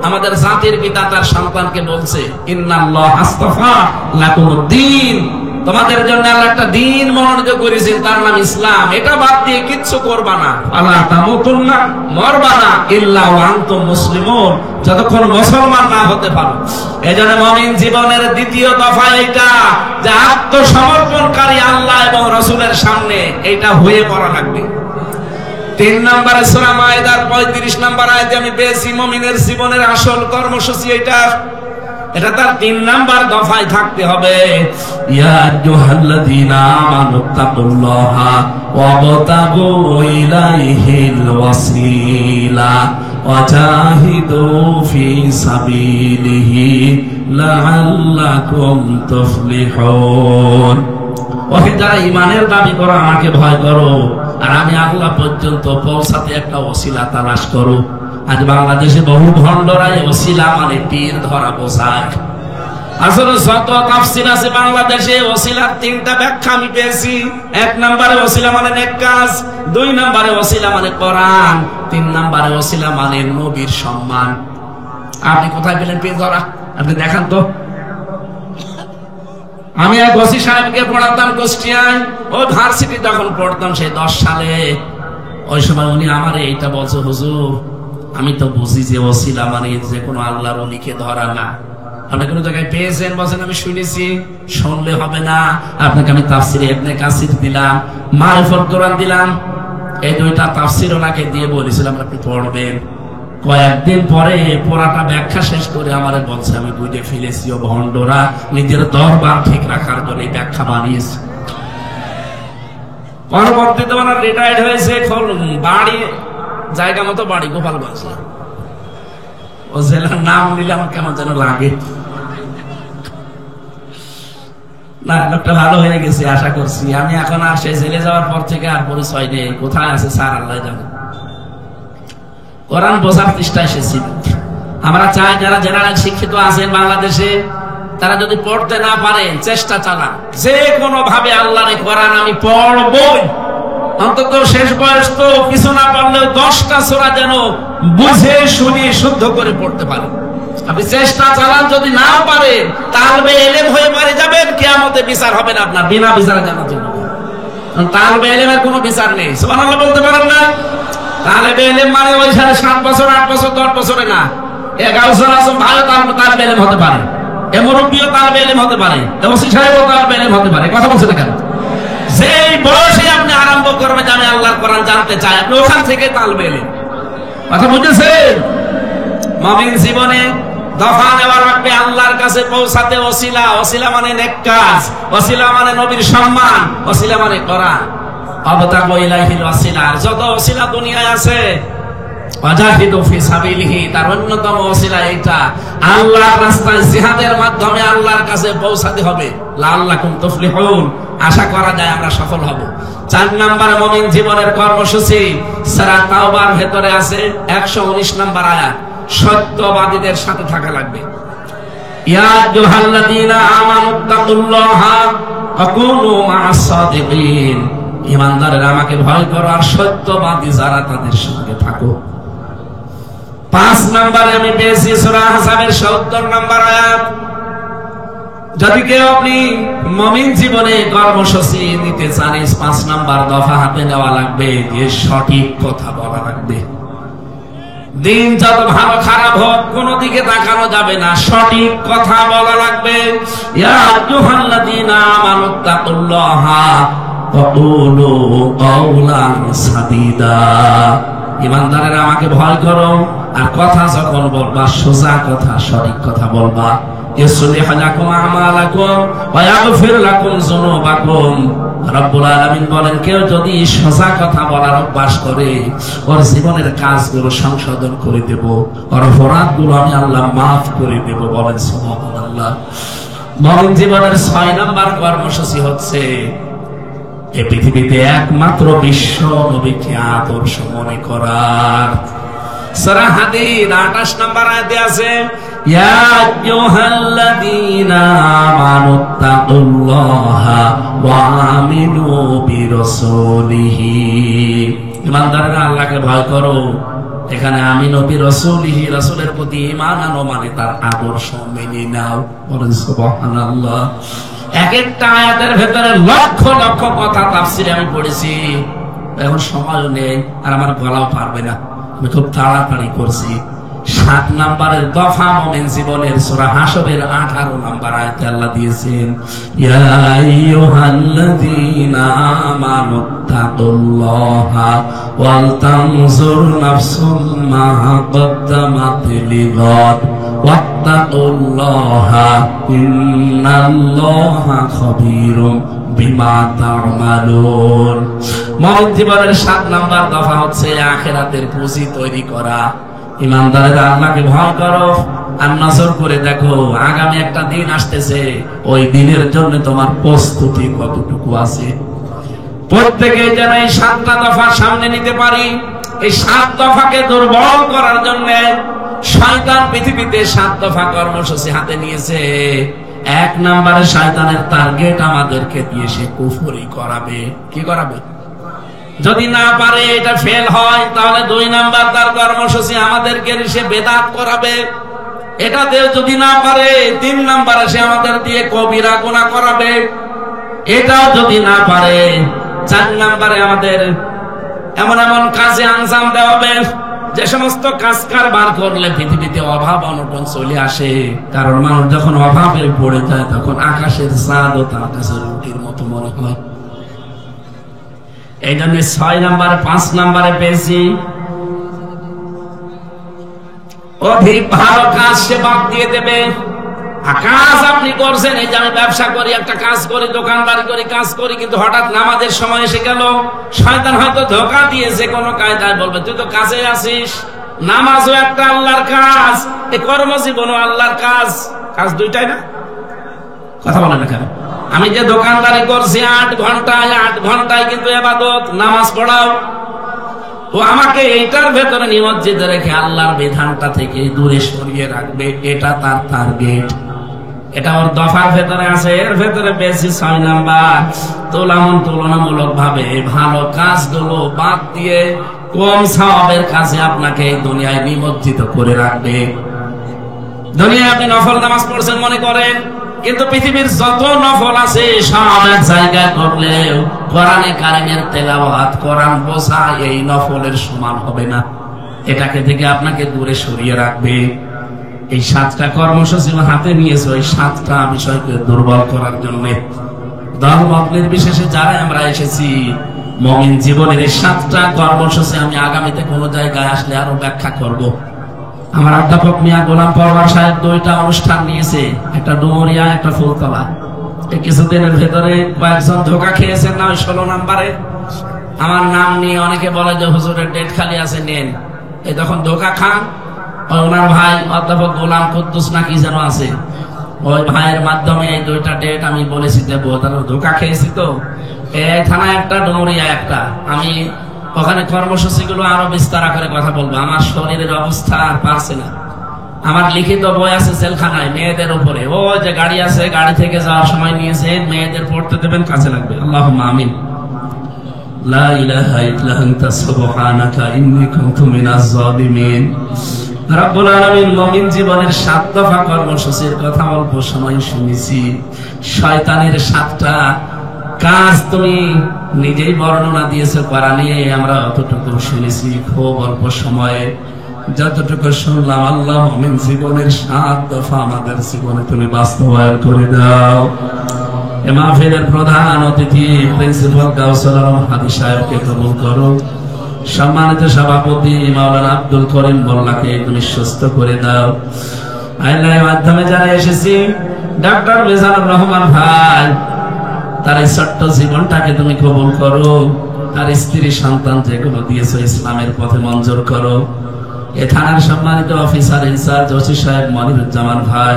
আমাদের জাতির পিতা তার সন্তানকে বলছে, ইন্নাল্লাহ আস্তাফা লাকুমুদ্দিন, তোমাদের জন্য আল্লাহ একটা দিন মনোনীত করেছেন, তার নাম ইসলাম। এটা বাদ দিয়ে কিচ্ছু করবা না। আল্লাহ তামুতুন্না, মরবা না, ইল্লা ওয়া আনতুম মুসলিমুন, যতক্ষণ মুসলমান না হতে পারো। এজন্য মুমিন জীবনের দ্বিতীয় দফা এটা, যে আত্মসমর্পণকারী আল্লাহ এবং রাসূলের সামনে, এটা হয়ে পড়া লাগবে। 3 নম্বরে সূরা মায়েদার 35 নম্বর আয়াতে আমি পেয়েছি মুমিনের জীবনের আসল কর্মসূচি এটা। এটা তার 3 নাম্বার দফায় থাকতে হবে। ইয়া আইয়ুহাল্লাযীনা আমানু তাকুল্লাহা ওয়াবতাগু ইলাইহিল ওয়াসিলা ওয়াজাহিদু ফি সাবিলিহি লাআল্লাকুম তুফলিহুন। ওহে যারা ঈমানের দাবি করো, আমাকে ভয় করো, আর আমি আল্লাহ পর্যন্ত পৌঁছাতে একটা ওসিলা তালাশ করো। আজ বাংলাদেশে বহু ভণ্ডরা ওসিলা মানে পীর ধরা বোঝায়। আসলে যত তাফসীর আছে বাংলাদেশে, ওসিলার 3টা ব্যাখ্যা আমি পেয়েছি। 1 নম্বরে ওসিলা মানে নেক কাজ, 2 নম্বরে ওসিলা মানে কোরআন, 3 নম্বরে ওসিলা মানে নবীর সম্মান। আপনি কোথায় পেলেন পীর ধরা? আপনি দেখান তো। আমি এক ওসি সাহেবকে পড়াতাম কুষ্টিয়ায়, ওই ভার্সিটি যখন পড়তাম সেই 10 সালে। ওই সময় উনি আমারে এইটা বলছে, হুজুর আমি তো বুঝি যে ওসিলা মানে যে কোনো আল্লাহর ওলিকে ধরা না। আপনি কোন জায়গায় পেয়েছেন? বলছেন আমি শুনেছি। শুনলে হবে না, আপনাকে আমি তাফসিরে ইবনে কাসির দিলাম, মারিফাতুল কোরআন দিলাম। এই 2টা তাফসির ওনাকে দিয়ে বলেছিলাম আপনি পড়বেন। কয়েকদিন পরে পুরাটা ব্যাখ্যা শেষ করে আমারে বলছে আমি বুঝে ফেলেছি, ও ভণ্ডরা নিজের দরবার ঠিক রাখার জন্য এই ব্যাখ্যা বানিয়েছে। পরবর্তীতে ওনার রিটায়ার্ড হয়েছে, বাড়ি জায়গা মতো বাড়ি গোপালগঞ্জ। ও জেলার নাম নিলে আমার কেমন যেন লাগে না। লোকটা ভালো হয়ে গেছে আশা করছি। আমি এখন আর সে জেলে যাওয়ার পর থেকে আর পরিচয় নেই, কোথায় আছে স্যার আল্লাহ জানে। কোরআন বোঝার চেষ্টা এসেছি। আমরা চাই যারা জেনারেল শিক্ষিত আছেন বাংলাদেশে, তারা যদি পড়তে না পারেন চেষ্টা চালান, যে কোনো ভাবে আল্লাহর কোরআন আমি পড়বই। অন্তত শেষ বয়স তো কিছু না পারলেও 10টা সূরা যেন বুঝে শুনে শুদ্ধ করে পড়তে পারেন। আপনি চেষ্টা চালান, যদি না পারেন তালবে ইলম হয়ে মারা যাবেন, কিয়ামতে বিচার হবে না আপনার, বিনা বিচারে জান্নাত যাবেন। তালবে ইলমের কোনো বিচার নেই। সুবহানাল্লাহ বলতে পারেন না? তালবে ইলম মানে ওই 7 বছর 8 বছর 10 বছরে না। 11 বছর আসুন ভালো তালবে ইলম হতে পারে, এ মুরব্বিও তালবে ইলম হতে পারে, ওসি সাহেবও তালবে ইলম হতে পারে। কথা বলছেন কেন? যেই বয়সে আপনি আরম্ভ করবেন যে আমি আল্লাহর কোরআন জানতে চাই, আপনি ওখান থেকে তালবে ইলম। কথা বুঝেছেন? মুমিন জীবনে দফা নেওয়া রাখবে আল্লাহর কাছে পৌঁছাতে ওসিলা। ওসিলা মানে নেক কাজ, ওসিলা মানে নবীর সম্মান, ওসিলা মানে কোরআন। আবতাগু ইলাইহিল ওয়াসিলা। যত ওসিলা দুনিয়ায় আছে ওয়াজাহিদু ফি সাবিলিহি, তার অন্যতম ওসিলা এটা, আল্লাহর রাস্তায় জিহাদের মাধ্যমে আল্লাহর কাছে পৌঁছাতে হবে। লাআল্লাকুম তুফলিহুন, আশা করা যায় আমরা সফল হব। 4 নম্বর মুমিন জীবনের কর্মসূচি সূরা তাওবার ভেতরে আছে 119 নম্বর আয়াত, সত্যবাদীদের সাথে থাকা লাগবে। ইয়া আইয়ুহাল্লাযীনা আমানুত্তাকুল্লাহা ওয়া কুনু মা'আস সাদিকিন, ঈমানদারেরা আমাকে ভয় করো আর সত্যবাদী যারা তাদের সঙ্গে থাকো। 5 নম্বরে আমি পেয়েছি সূরা আহজাবের 70 নম্বর আয়াত। যদি কেউ আপনি মুমিন জীবনে কর্মসূচি নিতে চান, 5 নম্বর দফা হাতে নেওয়া লাগবে যে সঠিক কথা বলা লাগবে। দিন যত ভালো খারাপ হোক কোন দিকে তাকানো যাবে না, সঠিক কথা বলা লাগবে। ইয়া আইয়ুহাল্লাযীনা আমানুত্তাকুল্লাহা ওয়া কুলু কাওলান সাদীদা, ঈমানদারেরা আমাকে ভয় করো আর কথা যখন বলবা সোজা কথা, সঠিক কথা বলবা। ইউসলিহু লাকুম আমালাকুম ওয়া ইয়াগফির লাকুম যুনুবাকুম, রব্বুল আলামিন বলেন কেউ যদি সোজা কথা বলার অভ্যাস করে ওর জীবনের কাজগুলো সংশোধন করে দেব, ওর অপরাধগুলো আমি আল্লাহ মাফ করে দেব। বলেন সুবহানাল্লাহ। মুমিন জীবনের 6 নম্বর কর্মসূচি হচ্ছে এই পৃথিবীতে একমাত্র বিশ্ব নবীকে আদর্শ মনে করার। সূরা হাদীদ 28 নম্বর আয়াতে আছে, ইয়া আইয়ুহাল্লাযীনা আমানুত্তাকুল্লাহা ওয়া আমিনু বিরাসূলিহি, ঈমানদাররা আল্লাহকে ভয় করো। এখানে আমিনু বিরাসূলিহি, রাসূলের প্রতি ঈমান আনো মানে তার আদর্শ মেনে নাও। বলেন সুবহানাল্লাহ। এক একটা আয়াতের ভেতরে লক্ষ লক্ষ কথা তাফসীরে আমি পড়েছি, এখন সময় নেই আর আমার গলাও পারবে না, আমি খুব তাড়াতাড়ি করছি। 7 নম্বরের দফা মুমিন জীবনের সূরা হাশরের 18 নম্বর আয়াতে আল্লাহ দিয়েছেন, ইয়া আইয়ুহাল্লাযীনা আমানুত্তাকুল্লাহা ওয়াল তানজুর নাফসুম মা কদ্দামাত লিগাদ ওয়াত্তাকুল্লাহা ইন্নাল্লাহা খাবীরুম বিমা তা'মালুন। মুমিন জীবনের 7 নম্বর দফা হচ্ছে আখিরাতের পুঁজি তৈরি করা। ঈমানদারেরা আল্লাহকে ভয় করো আর নজর করে দেখো আগামী একটা দিন আসতেছে, ওই দিনের জন্য তোমার প্রস্তুতি কতটুকু আছে। প্রত্যেকে যেন এই 7টা দফা সামনে নিতে পারি। এই 7 দফাকে দুর্বল করার জন্য শয়তান পৃথিবীতে 7 দফা কর্মসূচি হাতে নিয়েছে। 1 নম্বরে শয়তানের টার্গেট আমাদেরকে দিয়ে সে কুফরি করাবে। কি করাবে? যদি না পারে, এটা ফেল হয়, তাহলে 2 নাম্বার তার কর্মসূচি আমাদেরকে সে বেদাত করাবে। এটাতে যদি না পারে, 3 নাম্বারে সে আমাদের দিয়ে কবিরা গুনাহ করাবে। এটাও যদি না পারে, 4 নাম্বারে আমাদের এমন এমন কাজে আঞ্জাম দেওয়া হবে যে সমস্ত কাজ কারবার করলে পৃথিবীতে অভাব অনটন চলে আসে। কারণ মানুষ যখন অভাবে পড়ে যায় তখন আকাশের চাঁদও তার কাছে রুটির মতো মনে হয়। এই জন্য 6 নাম্বার 5 নাম্বারে পেয়েছি অধিক ভালো কাজ সে বাদ দিয়ে দেবে। কাজ আপনি করছেন, এই যে আমি ব্যবসা করি, একটা কাজ করি, দোকানদারি করি, কাজ করি, কিন্তু হঠাৎ নামাজের সময় এসে গেল, শয়তান হয়তো ধোঁকা দিয়েছে কোনো কায়দায়, বলবে তুই তো কাজে আসিস। নামাজও একটা আল্লাহর কাজ, এই কর্মজীবনও আল্লাহর কাজ। কাজ দুইটাই না? কথা বলে না কেন? আমি যে দোকানদারি করছি 8 ঘন্টায় কিন্তু ইবাদত, নামাজ পড়াও। ও আমাকে এইটার ভেতরে নিমজ্জিত রেখে আল্লাহর বিধানটা থেকে দূরে সরিয়ে রাখবে, এটা তার টার্গেট। এটা ওর দফার ভেতরে আছে। এর ভেতরে বেশি 6 নাম্বার তুলনামূলক ভাবে ভালো কাজগুলো বাদ দিয়ে কম সওয়াবের কাজে আপনাকে এই দুনিয়ায় নিমজ্জিত করে রাখবে। দুনিয়ায় আপনি নফল নামাজ পড়ছেন মনে করেন, কিন্তু পৃথিবীর যত নফল আছে সব এক জায়গায় করলেও কোরআনে কারিমের তেলাওয়াত, কোরআন বোঝা এই নফলের সমান হবে না। এটাকে থেকে আপনাকে দূরে সরিয়ে রাখবে। এই 7টা কর্মসূচি হাতে নিয়েছে ওই 7টা বিষয়কে দুর্বল করার জন্য। ধর্ম নির্বিশেষে যারা আমরা এসেছি, মুমিন জীবনের এই 7টা কর্মসূচি আমি আগামীতে কোন জায়গায় আসলে আরো ব্যাখ্যা করব। আমার অধ্যাপক মিয়া গোলাম পরওয়ার সাহেব 2টা অনুষ্ঠান নিয়েছে, একটা ডুমুরিয়া, একটা ফুলতলা। এই কিছুদিনের ভেতরে কয়েকজন ধোঁকা খেয়েছেন না, ওই 16 নাম্বারে আমার নাম নিয়ে অনেকে বলে যে হুজুরের ডেট খালি আছে, নেন। এই তখন ধোকা খান, ওনার ভাই অধ্যাপক গোলাম কুদ্দুস নাকি যেন আছে, ওই ভাইয়ের মাধ্যমে এই 2টা ডেট আমি বলেছি দেবো, তারা ধোকা খেয়েছি। তো এই থানায় একটা, ডুমুরিয়া একটা। আমি ওখানে কর্মসূচিগুলো আরো বিস্তার করে কথা বলবো। আমার শরীরের অবস্থা আর পারছে না। আমার লিখিত বই আছে জেলখানায় মেয়েদের উপরে, ও যে গাড়ি আছে, গাড়ি থেকে যাওয়ার সময় নিয়েছে, মেয়েদের পড়তে দেবেন, কাছে লাগবে। আল্লাহুম্মা আমিন। লা ইলাহা ইল্লা আনতা সুবহানাকা ইন্নী কুনতু মিনাজ জালিমিন। রব্বুল আলামিন মুমিন জীবনের 7 দফা কর্মসূচির কথা অল্প সময় শুনেছি। শয়তানের 7টা কাজ তুমি নিজেই বর্ণনা দিয়েছো কোরআনে, আমরা অতটুকু শুনেছি খুব অল্প সময়ে। যতটুকু শুনলাম, আল্লাহ মুমিন জীবনের 7 দফা আমাদের জীবনে তুমি বাস্তবায়ন করে দাও। এ মাহফিলের প্রধান অতিথি প্রিন্সিপাল কাউসার আলম হাদি সাহেবকে কবুল করো। সম্মানিত সভাপতি মাওলানা আব্দুল করিম মোল্লাকে তুমি সুস্থ করে দাও। আল্লাহর মাধ্যমে যারা এসেছি, ডক্টর মিজানুর রহমান ভাই, তার এই ছোট্ট জীবনটাকে তুমি কবুল করো। তার স্ত্রী সন্তান যেগুলো দিয়েছো ইসলামের পথে মঞ্জুর করো। এ থানার সম্মানিত অফিসার ইনচার্জ ওসি সাহেব মনিরুজ্জামান ভাই,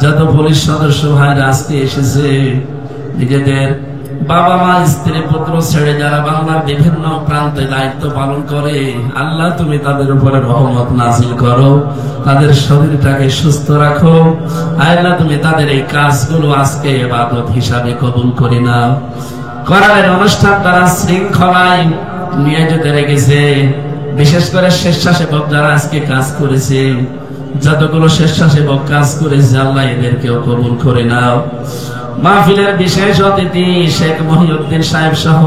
যত পুলিশ সদস্য ভাইরা আজকে এসেছে, নিজেদের বাবা মা স্ত্রী পুত্র ছেড়ে যারা বাংলার বিভিন্ন প্রান্তে দায়িত্ব পালন করে, আল্লাহ তুমি তাদের উপরে রহমত নাজিল করো, তাদের শরীরটাকে সুস্থ রাখো। আল্লাহ তুমি তাদের এই কাজগুলো আজকে ইবাদত হিসাবে কবুল করে নাও। কোরআনের অনুষ্ঠান তারা শৃঙ্খলায় নিয়ে যেতে রেখেছে। বিশেষ করে স্বেচ্ছাসেবক যারা আজকে কাজ করেছে, যতগুলো স্বেচ্ছাসেবক কাজ করেছে, আল্লাহ এদেরকেও কবুল করে নাও। মাহফিলের বিশেষ অতিথি শেখ মহিউদ্দিন সাহেব সহ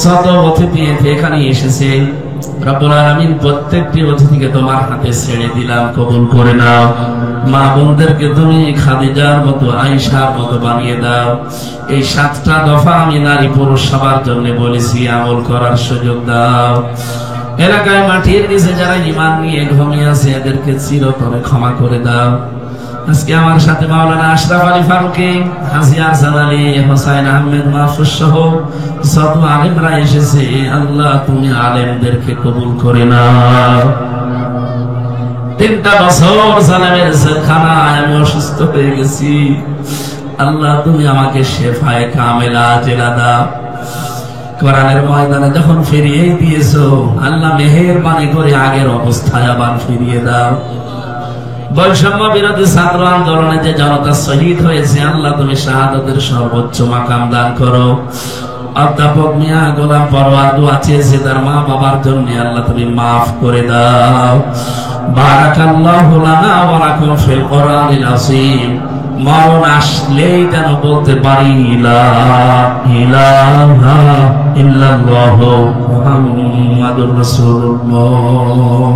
শত অতিথি এখানে এসেছে, রব্বুল আলামিন প্রত্যেকটি অতিথিকে তোমার হাতে ছেড়ে দিলাম, কবুল করে নাও। মা বোনদেরকে তুমি খাদিজার মতো, আয়েশার মতো বানিয়ে দাও। এই 7টা দফা আমি নারী পুরুষ সবার জন্য বলেছি, আমল করার সুযোগ দাও। এলাকায় মাটির নিচে যারা ঈমান নিয়ে ঘুমিয়ে আছে, এদেরকে চিরতরে ক্ষমা করে দাও। আজকে আমার সাথে মাওলানা আশরাফ আলী ফারুকী, হাজী আহসান আলী, হোসাইন আহমেদ মাহফুজ সহ যত আলেমরা এসেছে, আল্লাহ তুমি আলেমদেরকে কবুল করে নাও। 3টা বছর জালেমের জেলখানায় আমি অসুস্থ হয়ে গেছি, আল্লাহ তুমি আমাকে শেফায়ে কামেলা জেলা দাও। কোরআনের ময়দানে যখন ফিরিয়ে দিয়েছো, আল্লাহ মেহেরবানি করে আগের অবস্থায় আবার ফিরিয়ে দাও। বৈষম্য বিরোধী ছাত্র আন্দোলনে যে জনতা শহীদ হয়েছে, আল্লাহ তুমি শাহাদাতের সর্বোচ্চ মাকাম দান করো। অধ্যাপক মিয়া গোলাম পরোয়ার দোয়া চেয়েছে তার মা বাবার জন্য, আল্লাহ তুমি মাফ করে দাও। বারাকাল্লাহু লানা ওয়া লাকুম ফিল কোরআনিল আযীম। মরণ আসলেই যেন বলতে পারি লা ইলাহা ইল্লাল্লাহু মুহাম্মাদুর রাসূলুল্লাহ।